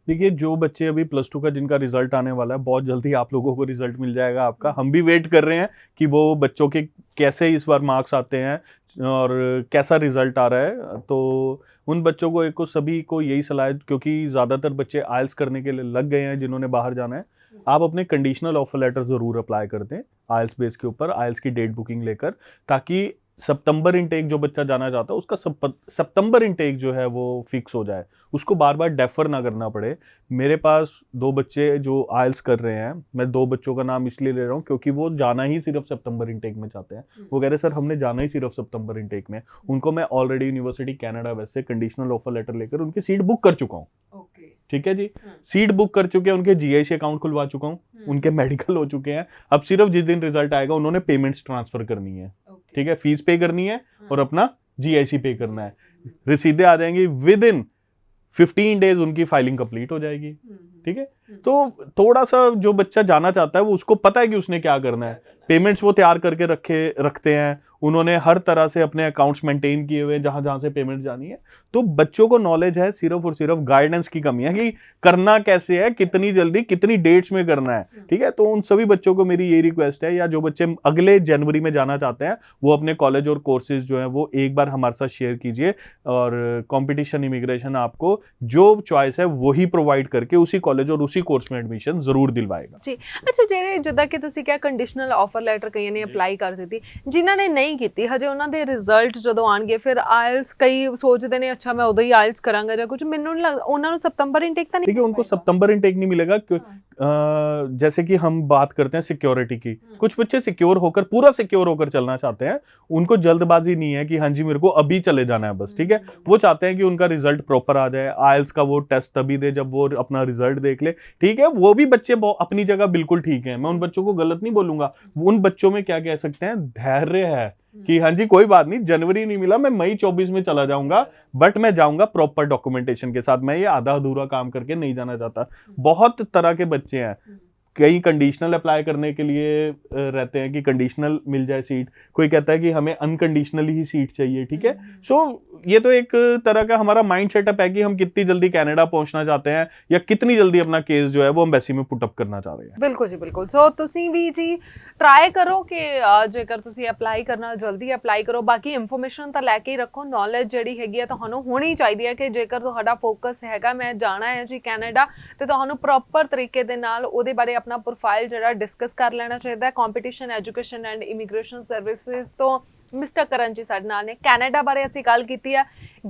देखिए, जो बच्चे अभी +2 का जिनका रिजल्ट आने वाला है, बहुत जल्दी आप लोगों को रिजल्ट मिल जाएगा आपका। हम भी वेट कर रहे हैं कि वो बच्चों के कैसे इस बार मार्क्स आते हैं और कैसा रिजल्ट आ रहा है। तो उन बच्चों को सभी को यही सलाह है, क्योंकि ज़्यादातर बच्चे आइल्स करने के लिए लग गए हैं जिन्होंने बाहर जाना है, आप अपने कंडीशनल ऑफर लेटर ज़रूर अप्लाई कर दें आइल्स बेस के ऊपर, आइल्स की डेट बुकिंग लेकर, ताकि सितंबर इनटेक जो बच्चा जाना चाहता है उसका सितंबर इनटेक जो है वो फिक्स हो जाए, उसको बार बार डेफर ना करना पड़े। मेरे पास 2 बच्चे जो आइल्स कर रहे हैं, मैं 2 बच्चों का नाम इसलिए ले रहा हूँ क्योंकि वो जाना ही सिर्फ सितंबर इनटेक में चाहते हैं। वो कह रहे सर हमने जाना ही सिर्फ सितंबर इनटेक में। उनको मैं ऑलरेडी यूनिवर्सिटी कनाडा वेस्ट से कंडीशनल ऑफर लेटर लेकर उनकी सीट बुक कर चुका हूँ। ठीक है जी, सीट बुक कर चुके हैं, उनके जीआईसी अकाउंट खुलवा चुका हूँ, उनके मेडिकल हो चुके हैं। अब सिर्फ जिस दिन रिजल्ट आएगा उन्होंने पेमेंट्स ट्रांसफर करनी है। ठीक है, फीस पे करनी है और अपना जीआईसी पे करना है। रसीदें आ जाएंगी विद इन 15 डेज, उनकी फाइलिंग कंप्लीट हो जाएगी। ठीक है, तो थोड़ा सा जो बच्चा जाना चाहता है वो उसको पता है कि उसने क्या करना है। पेमेंट्स वो तैयार करके रखते हैं, उन्होंने हर तरह से अपने अकाउंट्स मेंटेन किए हुए हैं जहां जहां से पेमेंट जानी है। तो बच्चों को नॉलेज है, सिर्फ और सिर्फ गाइडेंस की कमी है कि करना कैसे है, कितनी जल्दी, कितनी डेट्स में करना है। ठीक है, तो उन सभी बच्चों को मेरी यही रिक्वेस्ट है, या जो बच्चे अगले जनवरी में जाना चाहते हैं वो अपने कॉलेज और कोर्सेज जो है वो एक बार हमारे साथ शेयर कीजिए, और कॉम्पिटिशन इमिग्रेशन आपको जो चॉइस है वही प्रोवाइड करके उसी कॉलेज और उसी कोर्स में एडमिशन जरूर दिलवाएगा जी। अच्छा, ਜਿਹੜੇ ਜਿੱਦਾਂ ਕਿ ਤੁਸੀਂ ਕਿਹਾ ਕੰਡੀਸ਼ਨਲ ਆਫਰ ਲੈਟਰ ਕਈਆਂ ਨੇ ਅਪਲਾਈ ਕਰ ਦਿੱਤੀ, ਜਿਨ੍ਹਾਂ ਨੇ ਨਹੀਂ ਕੀਤੀ ਹਜੇ, ਉਹਨਾਂ ਦੇ ਰਿਜ਼ਲਟ ਜਦੋਂ ਆਣਗੇ ਫਿਰ ਆਇਲਸ, ਕਈ ਸੋਚਦੇ ਨੇ ਅੱਛਾ ਮੈਂ ਉਦੋਂ ਹੀ ਆਇਲਸ ਕਰਾਂਗਾ ਜਾਂ ਕੁਝ, ਮੈਨੂੰ ਨਹੀਂ ਲੱਗਦਾ ਉਹਨਾਂ ਨੂੰ सितंबर इनटेक ਤਾਂ नहीं। देखिए, उनको सितंबर इनटेक नहीं मिलेगा। जैसे कि हम बात करते हैं सिक्योरिटी की, कुछ बच्चे सिक्योर होकर, पूरा सिक्योर होकर चलना चाहते हैं, उनको जल्दबाजी नहीं है कि हाँ जी मेरे को अभी चले जाना है बस। ठीक है, वो चाहते हैं कि उनका रिजल्ट प्रॉपर आ जाए, आइल्स का वो टेस्ट तभी दे जब वो अपना रिजल्ट देख ले। ठीक है, वो भी बच्चे अपनी जगह बिल्कुल ठीक है, मैं उन बच्चों को गलत नहीं बोलूंगा। उन बच्चों में क्या कह सकते हैं, धैर्य है कि हाँ जी कोई बात नहीं, जनवरी नहीं मिला, मैं मई 24 में चला जाऊंगा, बट मैं जाऊंगा प्रॉपर डॉक्यूमेंटेशन के साथ। मैं ये आधा अधूरा काम करके नहीं जाना चाहता। बहुत तरह के बच्चे हैं, कई कंडीशनल अप्लाई करने के लिए रहते हैं कि कंडीशनल मिल जाए सीट, कोई कहता है कि हमें अनकंडीशनली ही सीट चाहिए। ठीक है, सो ये तो एक तरह का हमारा माइंड सेटअप है कि हम कितनी जल्दी कनाडा पहुंचना चाहते हैं या कितनी जल्दी अपना केस जो है वो एम्बेसी में पुट अप करना चाह रहे हैं। बिल्कुल जी, बिल्कुल। सो ਤੁਸੀਂ ਵੀ ਜੀ ਟਰਾਈ ਕਰੋ ਕਿ ਜੇਕਰ ਤੁਸੀਂ ਅਪਲਾਈ ਕਰਨਾ, ਜਲਦੀ ਅਪਲਾਈ ਕਰੋ। ਬਾਕੀ ਇਨਫੋਰਮੇਸ਼ਨ ਤਾਂ ਲੈ ਕੇ ਹੀ ਰੱਖੋ, ਨੌਲੇਜ ਜਿਹੜੀ ਹੈਗੀ ਆ ਤੁਹਾਨੂੰ ਹੋਣੀ ਚਾਹੀਦੀ ਹੈ ਕਿ ਜੇਕਰ ਤੁਹਾਡਾ ਫੋਕਸ ਹੈਗਾ ਮੈਂ ਜਾਣਾ ਹੈ ਜੀ ਕੈਨੇਡਾ, ਤੇ ਤੁਹਾਨੂੰ ਪ੍ਰੋਪਰ ਤਰੀਕੇ ਦੇ ਨਾਲ ਉਹਦੇ ਬਾਰੇ ਆਪਣਾ ਪ੍ਰੋਫਾਈਲ ਜਿਹੜਾ ਡਿਸਕਸ ਕਰ ਲੈਣਾ ਚਾਹੀਦਾ ਹੈ। Competition education and immigration services ਤੋਂ ਮਿਸਟਰ ਕਰਨ ਜੀ ਸਾਡੇ ਨਾਲ ਨੇ। ਕੈਨੇਡਾ ਬਾਰੇ ਅਸੀਂ ਗੱਲ ਕੀਤੀ ਹੈ,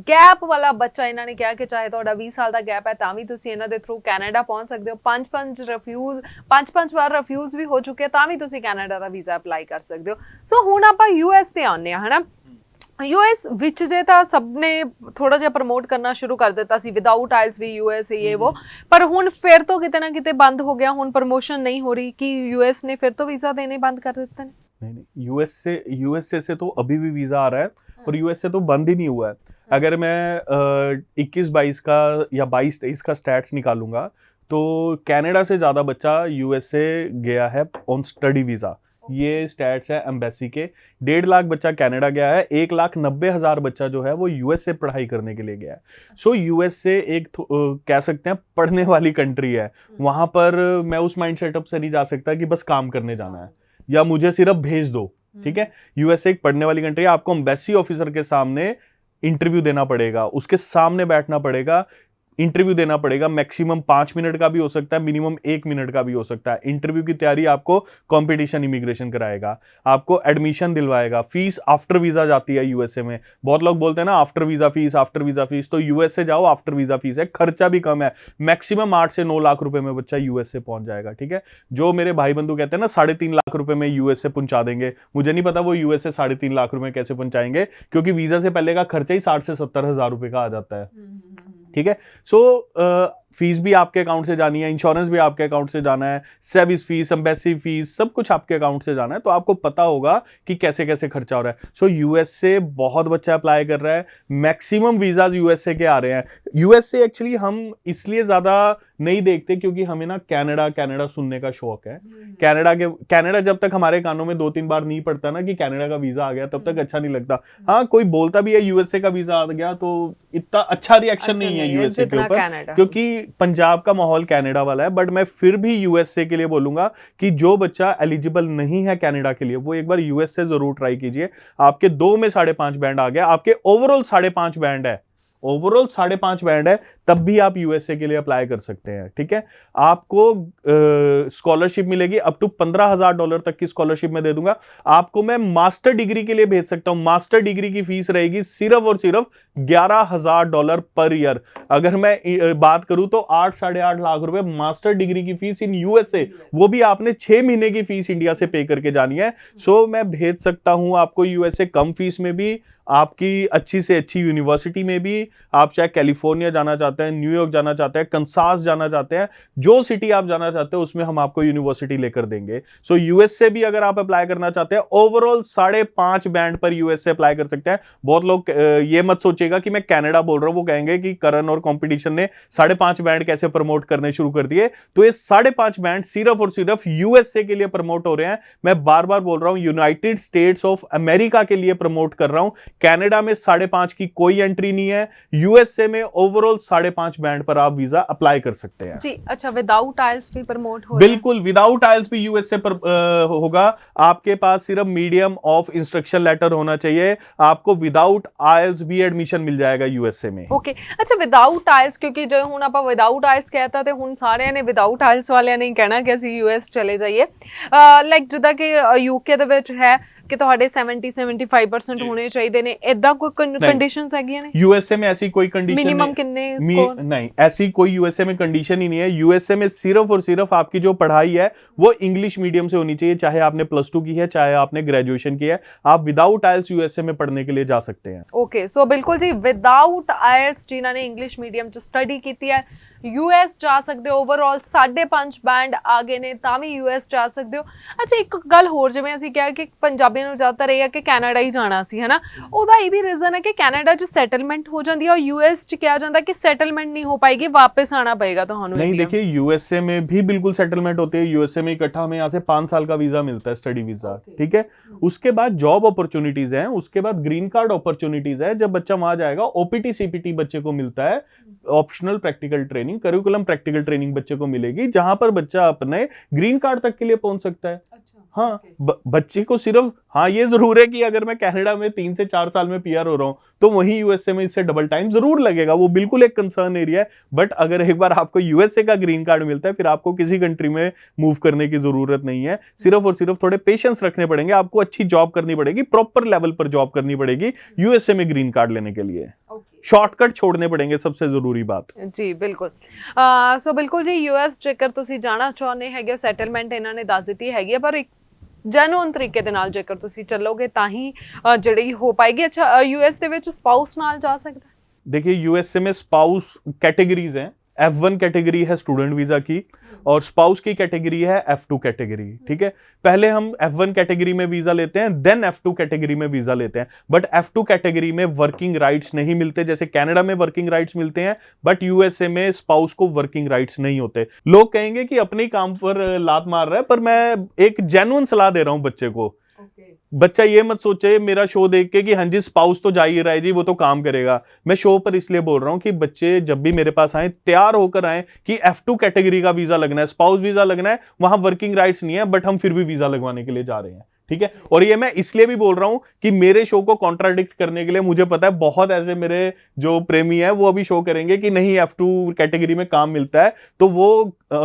ਗੈਪ ਵਾਲਾ ਬੱਚਾ ਇਹਨਾਂ ਨੇ ਕਿਹਾ ਕਿ ਚਾਹੇ ਤੁਹਾਡਾ 20 ਸਾਲ ਦਾ ਗੈਪ ਹੈ ਤਾਂ ਵੀ ਤੁਸੀਂ ਇਹਨਾਂ ਦੇ ਥਰੂ ਕੈਨੇਡਾ ਪਹੁੰਚ ਸਕਦੇ ਹੋ। 5 ਵਾਰ ਰਿਫਿਊਜ਼ ਵੀ ਹੋ ਚੁੱਕੇ ਤਾਂ ਵੀ ਤੁਸੀਂ ਕੈਨੇਡਾ ਦਾ ਵੀਜ਼ਾ ਅਪਲਾਈ ਕਰ ਸਕਦੇ ਹੋ। ਸੋ ਹੁਣ ਆਪਾਂ US ਤੇ ਆਉਂਦੇ ਹਾਂ, ਹਨਾ। US ਵਿੱਚ ਜੇ ਤਾਂ ਸਭ ਨੇ ਥੋੜਾ ਜਿਹਾ ਪ੍ਰਮੋਟ ਕਰਨਾ ਸ਼ੁਰੂ ਕਰ ਦਿੱਤਾ ਸੀ, ਵਿਦਆਊਟ ਆਇਲਸ ਵੀ US ਇਹ वो, ਪਰ ਹੁਣ ਫਿਰ ਤੋਂ ਕਿਤੇ ਨਾ ਕਿਤੇ ਬੰਦ ਹੋ ਗਿਆ, ਹੁਣ ਪ੍ਰਮੋਸ਼ਨ नहीं हो रही कि US ने फिर तो वीजा देने बंद कर देते हैं। नहीं, यूएसए से तो अभी भी वीजा आ रहा है और यूएस से तो बंद ही नहीं हुआ है। अगर मैं 21-22 का या 22-23 का स्टैट्स निकालूंगा तो कनाडा से ज्यादा बच्चा यूएसए गया है ऑन स्टडी वीजा। ये स्टैट्स है एम्बेसी के। 1.5 लाख बच्चा कनाडा गया है, 1,90,000 बच्चा जो है वो यूएस से पढ़ाई करने के लिए गया है। सो यूएस से एक कह सकते हैं पढ़ने वाली कंट्री है। वहां पर मैं उस माइंड सेटअप से नहीं जा सकता कि बस काम करने जाना है या मुझे सिर्फ भेज दो, ठीक है। यूएसए एक पढ़ने वाली कंट्री है। आपको एम्बेसी ऑफिसर के सामने इंटरव्यू देना पड़ेगा, उसके सामने बैठना पड़ेगा, इंटरव्यू देना पड़ेगा। मैक्सिमम 5 मिनट का भी हो सकता है, मिनिमम 1 मिनट का भी हो सकता है। इंटरव्यू की तैयारी आपको कंपटीशन इमिग्रेशन कराएगा, आपको एडमिशन दिलवाएगा। फीस आफ्टर वीजा जाती है यूएसए में। बहुत लोग बोलते हैं ना after visa fees, after visa fees, तो यूएसए जाओ, आफ्टर वीजा फीस है, खर्चा भी कम है। मैक्सिमम 8 से 9 लाख रुपए में बच्चा यूएसए पहुंच जाएगा, ठीक है। जो मेरे भाई बंधु कहते हैं ना 3.5 लाख रुपए में यूएसए पहुंचा देंगे, मुझे नहीं पता वो यूएसए 3.5 लाख रुपए कैसे पहुंचाएंगे, क्योंकि वीजा से पहले का खर्चा ही 60 से 70 हजार रुपए का आ जाता है, ठीक है। सो फीस भी आपके अकाउंट से जानी है, इंश्योरेंस भी आपके अकाउंट से जाना है, सर्विस फीस, एम्बेसी फीस, सब कुछ आपके अकाउंट से जाना है। तो आपको पता होगा कि कैसे कैसे खर्चा हो रहा है। सो यूएस से बहुत बच्चा अप्लाई कर रहा है, मैक्सिमम वीजाज यूएसए के आ रहे हैं। यूएसए एक्चुअली हम इसलिए ज्यादा नहीं देखते क्योंकि हमें ना कनाडा कनाडा सुनने का शौक है। कनाडा जब तक हमारे कानों में 2-3 बार नहीं पड़ता ना कि कनाडा का वीजा आ गया, तब तक अच्छा नहीं लगता। हाँ, कोई बोलता भी है यूएसए का वीजा आ गया तो इतना अच्छा रिएक्शन नहीं है यूएसए के ऊपर, क्योंकि पंजाब का माहौल कनाडा वाला है। बट मैं फिर भी यूएसए के लिए बोलूंगा कि जो बच्चा एलिजिबल नहीं है कनाडा के लिए, वो एक बार यूएसए जरूर ट्राई कीजिए। आपके 2 में 5.5 बैंड आ गया, आपके ओवरऑल 5.5 बैंड है, ओवरऑल 5.5 बैंड है, तब भी आप यूएसए के लिए अप्लाई कर सकते हैं, ठीक है। आपको स्कॉलरशिप मिलेगी अप टू $15,000 तक की स्कॉलरशिप मैं दे दूंगा। आपको मैं मास्टर डिग्री के लिए भेज सकता हूं। मास्टर डिग्री की फीस रहेगी सिर्फ और सिर्फ $11,000 पर ईयर। अगर मैं बात करूं तो 8-8.5 लाख रुपए मास्टर डिग्री की फीस इन यूएसए, वो भी आपने 6 महीने की फीस इंडिया से पे करके जानी है। सो मैं भेज सकता हूं आपको यूएसए कम फीस में भी, आपकी अच्छी से अच्छी यूनिवर्सिटी में भी। आप चाहे कैलिफोर्निया जाना चाहते हैं, न्यूयॉर्क जाना चाहते हैं, कंसास जाना चाहते हैं, जो सिटी आप जाना चाहते हैं उसमें हम आपको यूनिवर्सिटी लेकर देंगे। सो यूएसए भी अगर आप अप्लाई करना चाहते हैं, ओवरऑल 5.5 बैंड पर यूएसए अप्लाई कर सकते हैं। बहुत लोग ये मत सोचेगा कि मैं कनाडा बोल रहा हूं, वो कहेंगे कि करण और कंपटीशन ने 5.5 बैंड कैसे प्रमोट करने शुरू कर दिए। तो ये 5.5 बैंड सिर्फ और सिर्फ यूएसए के लिए प्रमोट हो रहे हैं। मैं बार बार बोल रहा हूं, यूनाइटेड स्टेट्स ऑफ अमेरिका के लिए प्रमोट कर रहा हूं। कनाडा में 5.5 की कोई एंट्री नहीं है। यूएसए में ओवरऑल 5.5 बैंड पर आप वीजा अप्लाई कर सकते हैं। जी, अच्छा, विदाउट आइल्स भी प्रमोट हो रहा है? बिल्कुल, विदाउट आइल्स भी यूएसए पर होगा। आपके पास सिर्फ मीडियम ऑफ इंस्ट्रक्शन लेटर होना चाहिए, आपको विदाउट आइल्स भी एडमिशन मिल जाएगा यूएसए में। ओके, अच्छा, विदाउट आइल्स, क्योंकि जो हुण आपां विदाउट आइल्स कहता ते हुण सारिਆਂ ने विदाउट आइल्स वालिਆਂ ने कहना कि ਅਸੀਂ यूएस चले जाइए। लाइक जिदा कि यूके ਦੇ ਵਿੱਚ ਹੈ कि ਤੁਹਾਡੇ 70-75% ਹੋਣੇ ਚਾਹੀਦੇ ਨੇ, ਇਦਾਂ ਕੋਈ ਕੰਡੀਸ਼ਨਸ ਹੈਗੀਆਂ ਨੇ? यूएसए में ऐसी कोई कंडीशन मिनिमम कितने स्कोर? नहीं, ऐसी कोई यूएसए में कंडीशन ही नहीं है। यूएसए में सिर्फ और सिर्फ आपकी जो पढ़ाई है वो इंग्लिश मीडियम से होनी चाहिए, चाहे आपने +2 की है, चाहे आपने ग्रेजुएशन की है। आप विदाउट आइल्स यूएसए में पढ़ने के लिए जा सकते हैं। ओके, सो बिल्कुल जी, विदाउट आइल्स जिन्हां ने इंग्लिश मीडियम च स्टडी की है यूएस जा सकते हो। ओवरऑल 5.5 बैंड आ गए ने ਤਾਂ ਵੀ यूएस जा सकते हो। अच्छा, एक गल होर, जिवें ਅਸੀਂ ਕਿਹਾ ਕਿ ਪੰਜਾਬੀਆਂ ਨੂੰ ਜ਼ਿਆਦਾਤਰ ਇਹ ਹੈ ਕਿ ਕੈਨੇਡਾ ਹੀ ਜਾਣਾ ਸੀ, ਹੈ ਨਾ। ਉਹਦਾ ਇਹ ਵੀ ਰੀਜ਼ਨ ਹੈ ਕਿ ਕੈਨੇਡਾ 'ਚ ਸੈਟਲਮੈਂਟ ਹੋ ਜਾਂਦੀ ਹੈ और यूएस 'ਚ ਕਿਹਾ ਜਾਂਦਾ ਕਿ सेटलमेंट नहीं हो पाएगी, वापस आना पड़ेगा ਤੁਹਾਨੂੰ। नहीं, देखिए यूएसए में भी बिल्कुल सेटलमेंट होती है। यूएसए में इकट्ठा हमें यहाँ से 5 साल का वीजा मिलता है, स्टडी वीजा, ठीक है। उसके बाद जॉब अपॉर्चुनिटीज हैं, उसके बाद ग्रीन कार्ड अपॉर्चुनिटीज है। जब बच्चा वहां जाएगा, ओपीटी सीपीटी बच्चे को मिलता है, optional practical training, curriculum practical training बच्चे को मिलेगी, जहां पर बच्चा अपने ग्रीन कार्ड तक के लिए पहुंच सकता है। अच्छा, हाँ, बच्चे को सिर्फ, हाँ, ये जरूर है कि अगर मैं कनाडा में 3 से 4 साल में पीआर हो रहा हूं तो वहीं यूएसए में इससे डबल टाइम जरूर लगेगा, वो बिल्कुल एक कंसर्न एरिया है। बट अगर एक बार आपको यूएसए का ग्रीन कार्ड मिलता है, फिर आपको किसी कंट्री में मूव करने की जरूरत नहीं है। सिर्फ और सिर्फ थोड़े पेशेंस रखने पड़ेंगे, आपको अच्छी जॉब करनी पड़ेगी, प्रॉपर लेवल पर जॉब करनी पड़ेगी यूएसए में ग्रीन कार्ड लेने के लिए। शॉर्टकट छोड़ने पड़ेंगे, सबसे जरूरी बात। जी बिल्कुल। सो बिल्कुल जी, यूएस जेकर तुसी जाना चाहते हैं, सैटलमेंट इन्होंने दस दी है, पर एक ਜੈਨੂਅਨ ਤਰੀਕੇ ਦੇ ਨਾਲ ਜੇਕਰ ਤੁਸੀਂ ਚੱਲੋਗੇ ਤਾਂ ਹੀ ਜਿਹੜੀ ਹੋ ਪਾਏਗੀ। अच्छा, यूएस ਦੇ ਵਿੱਚ ਸਪਾਊਸ ਨਾਲ ਜਾ ਸਕਦਾ? देखिए, यूएसए में स्पाउस कैटेगरीज हैं। F1 कैटेगरी है स्टूडेंट वीजा की और स्पाउस की कैटेगरी है F2 कैटेगरी, ठीक है। पहले हम F1 कैटेगरी में वीजा लेते हैं, देन F2 कैटेगरी में वीजा लेते हैं, बट F2 कैटेगरी में वर्किंग राइट्स नहीं मिलते। जैसे कनाडा में वर्किंग राइट्स मिलते हैं, बट यूएसए में स्पाउस को वर्किंग राइट्स नहीं होते। लोग कहेंगे कि अपने ही काम पर लात मार रहा है, पर मैं एक जेन्युइन सलाह दे रहा हूं बच्चे को। बच्चा ये मत सोचे मेरा शो देख के कि हाँ जी स्पाउस तो जा ही रहा है जी, वो तो काम करेगा। मैं शो पर इसलिए बोल रहा हूं कि बच्चे जब भी मेरे पास आए तैयार होकर आए कि F2 कैटेगरी का वीजा लगना है, स्पाउस वीजा लगना है, वहां वर्किंग राइट्स नहीं है, बट हम फिर भी वीजा लगवाने के लिए जा रहे हैं, ठीक है। और ये मैं इसलिए भी बोल रहा हूं कि मेरे शो को कॉन्ट्राडिक्ट करने के लिए मुझे पता है बहुत ऐसे मेरे जो प्रेमी है वो अभी शो करेंगे कि नहीं F2 कैटेगरी में काम मिलता है, तो वो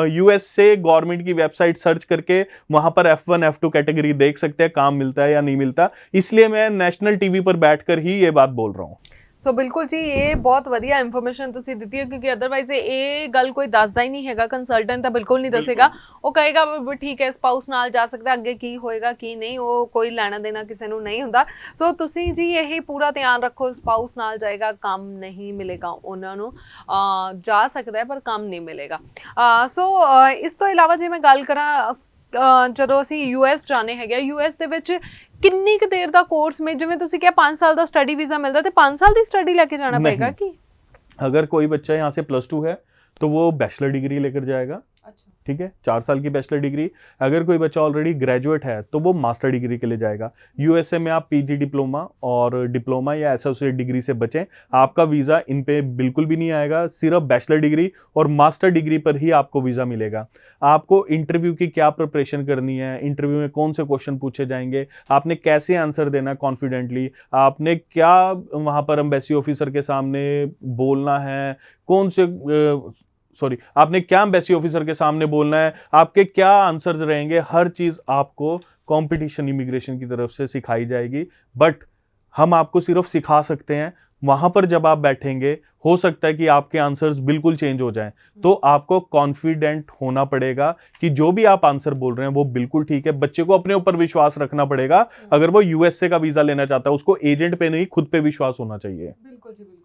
यूएस से गवर्नमेंट की वेबसाइट सर्च करके वहां पर F1 F2 कैटेगरी देख सकते हैं काम मिलता है या नहीं मिलता। इसलिए मैं नेशनल टीवी पर बैठकर ही ये बात बोल रहा हूं। ਸੋ ਬਿਲਕੁਲ ਜੀ, ਇਹ ਬਹੁਤ ਵਧੀਆ ਇਨਫੋਰਮੇਸ਼ਨ ਤੁਸੀਂ ਦਿੱਤੀ ਹੈ, ਕਿਉਂਕਿ ਅਦਰਵਾਈਜ਼ ਇਹ ਗੱਲ ਕੋਈ ਦੱਸਦਾ ਹੀ ਨਹੀਂ ਹੈਗਾ, ਕੰਸਲਟੈਂਟ ਤਾਂ ਬਿਲਕੁਲ ਨਹੀਂ ਦੱਸੇਗਾ। ਉਹ ਕਹੇਗਾ ਵੀ ਠੀਕ ਹੈ ਸਪਾਊਸ ਨਾਲ ਜਾ ਸਕਦਾ, ਅੱਗੇ ਕੀ ਹੋਏਗਾ ਕੀ ਨਹੀਂ, ਉਹ ਕੋਈ ਲੈਣਾ ਦੇਣਾ ਕਿਸੇ ਨੂੰ ਨਹੀਂ ਹੁੰਦਾ। ਸੋ ਤੁਸੀਂ ਜੀ ਇਹ ਪੂਰਾ ਧਿਆਨ ਰੱਖੋ, ਸਪਾਊਸ ਨਾਲ ਜਾਏਗਾ ਕੰਮ ਨਹੀਂ ਮਿਲੇਗਾ ਉਹਨਾਂ ਨੂੰ, ਜਾ ਸਕਦਾ ਹੈ ਪਰ ਕੰਮ ਨਹੀਂ ਮਿਲੇਗਾ। ਸੋ ਇਸ ਤੋਂ ਇਲਾਵਾ ਜੇ ਮੈਂ ਗੱਲ ਕਰਾਂ, ਜਦੋਂ ਅਸੀਂ US ਜਾਣੇ ਹੈਗੇ, US ਦੇ ਵਿੱਚ ਕਿੰਨੀ ਕੁ ਦੇਰ ਦਾ ਕੋਰਸ में, ਜਿਵੇਂ ਤੁਸੀਂ ਕਿਹਾ 5 ਸਾਲ ਦਾ ਸਟੱਡੀ ਵੀਜ਼ਾ ਮਿਲਦਾ, ਤੇ 5 ਸਾਲ ਦੀ ਸਟੱਡੀ ਲੈ ਕੇ ਜਾਣਾ ਪਏਗਾ ਕਿ अगर कोई बच्चा यहाँ से +2 है तो वो बैचलर डिग्री लेकर जाएगा, ठीक है, 4 साल की बैचलर डिग्री। अगर कोई बच्चा ऑलरेडी ग्रेजुएट है तो वो मास्टर डिग्री के लिए जाएगा। यूएसए में आप पीजी डिप्लोमा और डिप्लोमा या एसोसिएट डिग्री से बचें, आपका वीज़ा इन पे बिल्कुल भी नहीं आएगा। सिर्फ बैचलर डिग्री और मास्टर डिग्री पर ही आपको वीज़ा मिलेगा। आपको इंटरव्यू की क्या प्रिपरेशन करनी है, इंटरव्यू में कौन से क्वेश्चन पूछे जाएंगे, आपने कैसे आंसर देना कॉन्फिडेंटली, आपने क्या वहाँ पर एम्बेसी ऑफिसर के सामने बोलना है, आपने क्या एम्बेसी ऑफिसर के सामने बोलना है, आपके क्या आंसर्स रहेंगे, हर चीज आपको कंपटीशन इमिग्रेशन की तरफ से सिखाई जाएगी। बट हम आपको सिर्फ सिखा सकते हैं, वहां पर जब आप बैठेंगे हो सकता है कि आपके आंसर्स बिल्कुल चेंज हो जाएं, तो आपको कॉन्फिडेंट होना पड़ेगा कि जो भी आप आंसर बोल रहे हैं वो बिल्कुल ठीक है। बच्चे को अपने ऊपर विश्वास रखना पड़ेगा। अगर वो यूएसए का वीजा लेना चाहता है, उसको एजेंट पे नहीं खुद पे विश्वास होना चाहिए। बिल्कुल जी, बिल्कुल।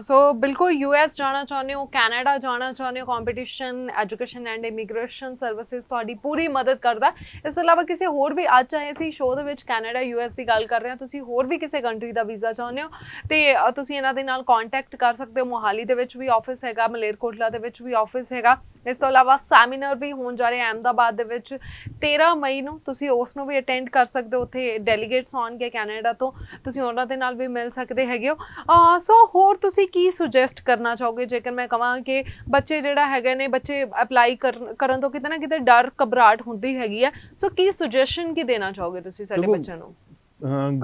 सो बिल्कुल US जाना चाਹੁੰਦੇ ਹੋ, ਕੈਨੇਡਾ ਜਾਣਾ ਚਾਹੁੰਦੇ ਹੋ, competition education and immigration services ਤੁਹਾਡੀ ਪੂਰੀ ਮਦਦ ਕਰਦਾ। ਇਸ ਤੋਂ ਇਲਾਵਾ ਕਿਸੇ ਹੋਰ ਵੀ, ਅੱਜ ਚਾਹੇ ਅਸੀਂ ਸ਼ੋਅ ਦੇ ਵਿੱਚ ਕੈਨੇਡਾ US ਦੀ ਗੱਲ ਕਰ ਰਹੇ ਹਾਂ, ਤੁਸੀਂ ਹੋਰ ਵੀ ਕਿਸੇ ਕੰਟਰੀ ਦਾ ਵੀਜ਼ਾ ਚਾਹੁੰਦੇ ਹੋ ਤੇ ਤੁਸੀਂ ਇਹਨਾਂ ਦੇ ਨਾਲ ਕੰਟੈਕਟ ਕਰ ਸਕਦੇ ਹੋ। ਮੋਹਾਲੀ ਦੇ ਵਿੱਚ ਵੀ ਆਫਿਸ ਹੈਗਾ, ਮਲੇਰਕੋਟਲਾ ਦੇ ਵਿੱਚ ਵੀ ਆਫਿਸ ਹੈਗਾ। ਇਸ ਤੋਂ ਇਲਾਵਾ ਸੈਮੀਨਾਰ ਵੀ ਹੋਣ ਜਾ ਰਿਹਾ ਅਹਿਮਦਾਬਾਦ ਦੇ ਵਿੱਚ 13 ਮਈ ਨੂੰ, ਤੁਸੀਂ ਉਸ ਨੂੰ ਵੀ ਅਟੈਂਡ ਕਰ ਸਕਦੇ ਹੋ। ਉੱਥੇ ਡੈਲੀਗੇਟਸ ਆਉਣਗੇ ਕੈਨੇਡਾ ਤੋਂ, ਤੁਸੀਂ ਉਹਨਾਂ ਦੇ ਨਾਲ ਵੀ ਮਿਲ ਸਕਦੇ ਹੈਗੇ ਹੋ। ਸੋ ਹੋਰ ਤੁਸੀਂ ਕੀ ਸੁਜੈਸਟ ਕਰਨਾ ਚਾਹੋਗੇ ਜੇਕਰ ਮੈਂ ਕਹਾਂ ਕਿ ਬੱਚੇ ਜਿਹੜਾ ਹੈਗੇ ਨੇ, ਬੱਚੇ ਅਪਲਾਈ ਕਰਨ ਤੋਂ ਕਿਤੇ ਨਾ ਕਿਤੇ ਡਰ ਘਬਰਾਹਟ ਹੁੰਦੀ ਹੈਗੀ ਹੈ, ਸੋ ਕੀ ਸੁਜੈਸ਼ਨ ਕੀ ਦੇਣਾ ਚਾਹੋਗੇ ਤੁਸੀਂ ਸਾਡੇ ਬੱਚਿਆਂ ਨੂੰ?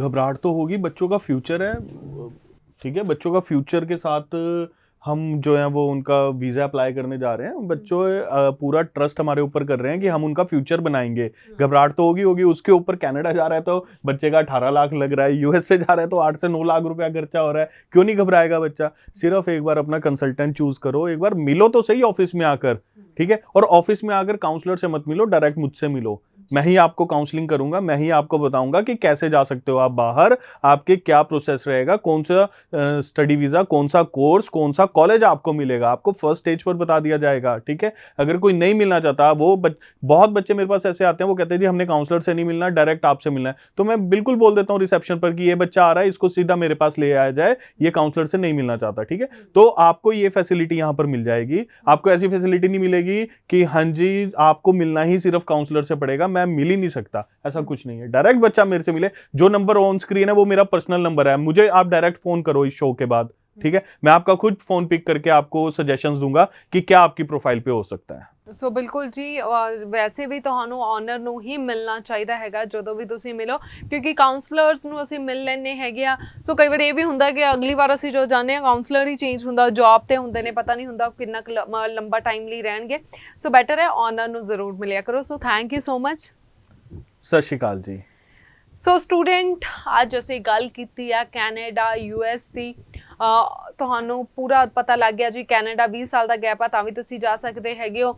घबराहट तो होगी, बच्चों का फ्यूचर है, ठीक है, बच्चों का फ्यूचर के साथ हम जो है वो उनका वीज़ा अप्लाई करने जा रहे हैं। बच्चों पूरा ट्रस्ट हमारे ऊपर कर रहे हैं कि हम उनका फ्यूचर बनाएंगे। घबराहट तो होगी। उसके ऊपर कनाडा जा रहा है तो बच्चे का 18 लाख लग रहा है, यूएस से जा रहा है तो 8 से 9 लाख रुपया खर्चा हो रहा है। क्यों नहीं घबराएगा बच्चा? सिर्फ एक बार अपना कंसल्टेंट चूज करो, एक बार मिलो तो सही ऑफिस में आकर, ठीक है। और ऑफिस में आकर काउंसलर से मत मिलो, डायरेक्ट मुझसे मिलो। मैं ही आपको काउंसलिंग करूंगा, मैं ही आपको बताऊंगा कि कैसे जा सकते हो आप बाहर, आपके क्या प्रोसेस रहेगा, कौन सा स्टडी वीजा, कौन सा कोर्स, कौन सा कॉलेज आपको मिलेगा, आपको फर्स्ट स्टेज पर बता दिया जाएगा, ठीक है। अगर कोई नहीं मिलना चाहता, बहुत बच्चे मेरे पास ऐसे आते हैं, वो कहते हैं जी हमने काउंसलर से नहीं मिलना, डायरेक्ट आपसे मिलना है, तो मैं बिल्कुल बोल देता हूँ रिसेप्शन पर कि ये बच्चा आ रहा है, इसको सीधा मेरे पास ले आया जाए, ये काउंसलर से नहीं मिलना चाहता, ठीक है। तो आपको ये फैसिलिटी यहाँ पर मिल जाएगी। आपको ऐसी फैसिलिटी नहीं मिलेगी कि हाँ जी आपको मिलना ही सिर्फ काउंसलर से पड़ेगा, मैं मिल ही नहीं सकता, ऐसा कुछ नहीं है। डायरेक्ट बच्चा मेरे से मिले, जो नंबर ऑन स्क्रीन है वो मेरा पर्सनल नंबर है, मुझे आप डायरेक्ट फोन करो इस शो के बाद, ठीक है। मैं आपका खुद फोन पिक करके आपको सजेशंस दूंगा कि क्या आपकी प्रोफाइल पे हो सकता है। ਸੋ ਬਿਲਕੁਲ ਜੀ, ਵੈਸੇ ਵੀ ਤੁਹਾਨੂੰ ਓਨਰ ਨੂੰ ਹੀ ਮਿਲਣਾ ਚਾਹੀਦਾ ਹੈਗਾ ਜਦੋਂ ਵੀ ਤੁਸੀਂ ਮਿਲੋ, ਕਿਉਂਕਿ ਕਾਉਂਸਲਰਸ ਨੂੰ ਅਸੀਂ ਮਿਲ ਲੈਂਦੇ ਹੈਗੇ ਆ। ਸੋ ਕਈ ਵਾਰ ਇਹ ਵੀ ਹੁੰਦਾ ਕਿ ਅਗਲੀ ਵਾਰ ਅਸੀਂ ਜੋ ਜਾਂਦੇ ਹਾਂ ਕਾਉਂਸਲਰ ਹੀ ਚੇਂਜ ਹੁੰਦਾ, ਜੌਬ ਤੇ ਹੁੰਦੇ ਨੇ, ਪਤਾ ਨਹੀਂ ਹੁੰਦਾ ਕਿੰਨਾ ਲੰਬਾ ਟਾਈਮ ਲਈ ਰਹਿਣਗੇ। ਸੋ ਬੈਟਰ ਹੈ ਓਨਰ ਨੂੰ ਜ਼ਰੂਰ ਮਿਲਿਆ ਕਰੋ। So thank you so much. ਸਤਿ ਸ਼੍ਰੀ ਅਕਾਲ ਜੀ। ਸੋ ਸਟੂਡੈਂਟ, ਅੱਜ ਅਸੀਂ ਗੱਲ ਕੀਤੀ ਆ ਕੈਨੇਡਾ US ਦੀ। ਤੁਹਾਨੂੰ ਪੂਰਾ ਪਤਾ ਲੱਗ ਗਿਆ ਜੀ ਕੈਨੇਡਾ 20 ਸਾਲ ਦਾ ਗੈਪ ਆ ਤਾਂ ਵੀ ਤੁਸੀਂ ਜਾ ਸਕਦੇ ਹੈਗੇ ਹੋ,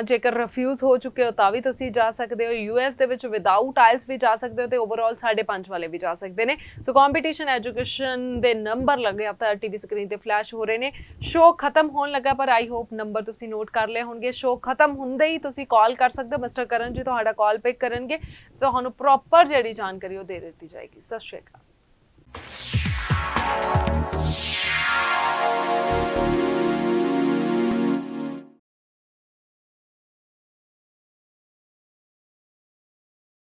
ਜੇਕਰ ਰਿਫਿਊਜ਼ ਹੋ ਚੁੱਕੇ ਹੋ ਤਾਂ ਵੀ ਤੁਸੀਂ ਜਾ ਸਕਦੇ ਹੋ, US ਦੇ ਵਿੱਚ ਵਿਦਆਊਟ ਆਇਲਸ ਵੀ ਜਾ ਸਕਦੇ ਹੋ ਤੇ ਓਵਰਆਲ 5.5 ਵਾਲੇ ਵੀ ਜਾ ਸਕਦੇ ਨੇ। ਸੋ ਕੰਪੀਟੀਸ਼ਨ ਐਜੂਕੇਸ਼ਨ ਦੇ ਨੰਬਰ ਲਗਾਤਾਰ ਟੀਵੀ ਸਕਰੀਨ ਤੇ ਫਲੈਸ਼ ਹੋ ਰਹੇ ਨੇ। ਸ਼ੋਅ ਖਤਮ ਹੋਣ ਲੱਗਾ ਪਰ ਆਈ ਹੋਪ ਨੰਬਰ ਤੁਸੀਂ ਨੋਟ ਕਰ ਲਏ ਹੋਣਗੇ। ਸ਼ੋਅ ਖਤਮ ਹੁੰਦੇ ਹੀ ਤੁਸੀਂ ਕਾਲ ਕਰ ਸਕਦੇ ਹੋ, ਮਿਸਟਰ ਕਰਨ ਜੀ ਤੁਹਾਡਾ ਕਾਲ ਪਿਕ ਕਰਨਗੇ, ਤੁਹਾਨੂੰ ਪ੍ਰੋਪਰ ਜਿਹੜੀ ਜਾਣਕਾਰੀ ਉਹ ਦੇ ਦਿੱਤੀ ਜਾਏਗੀ। ਸਤਿ ਸ਼੍ਰੀ ਅਕਾਲ।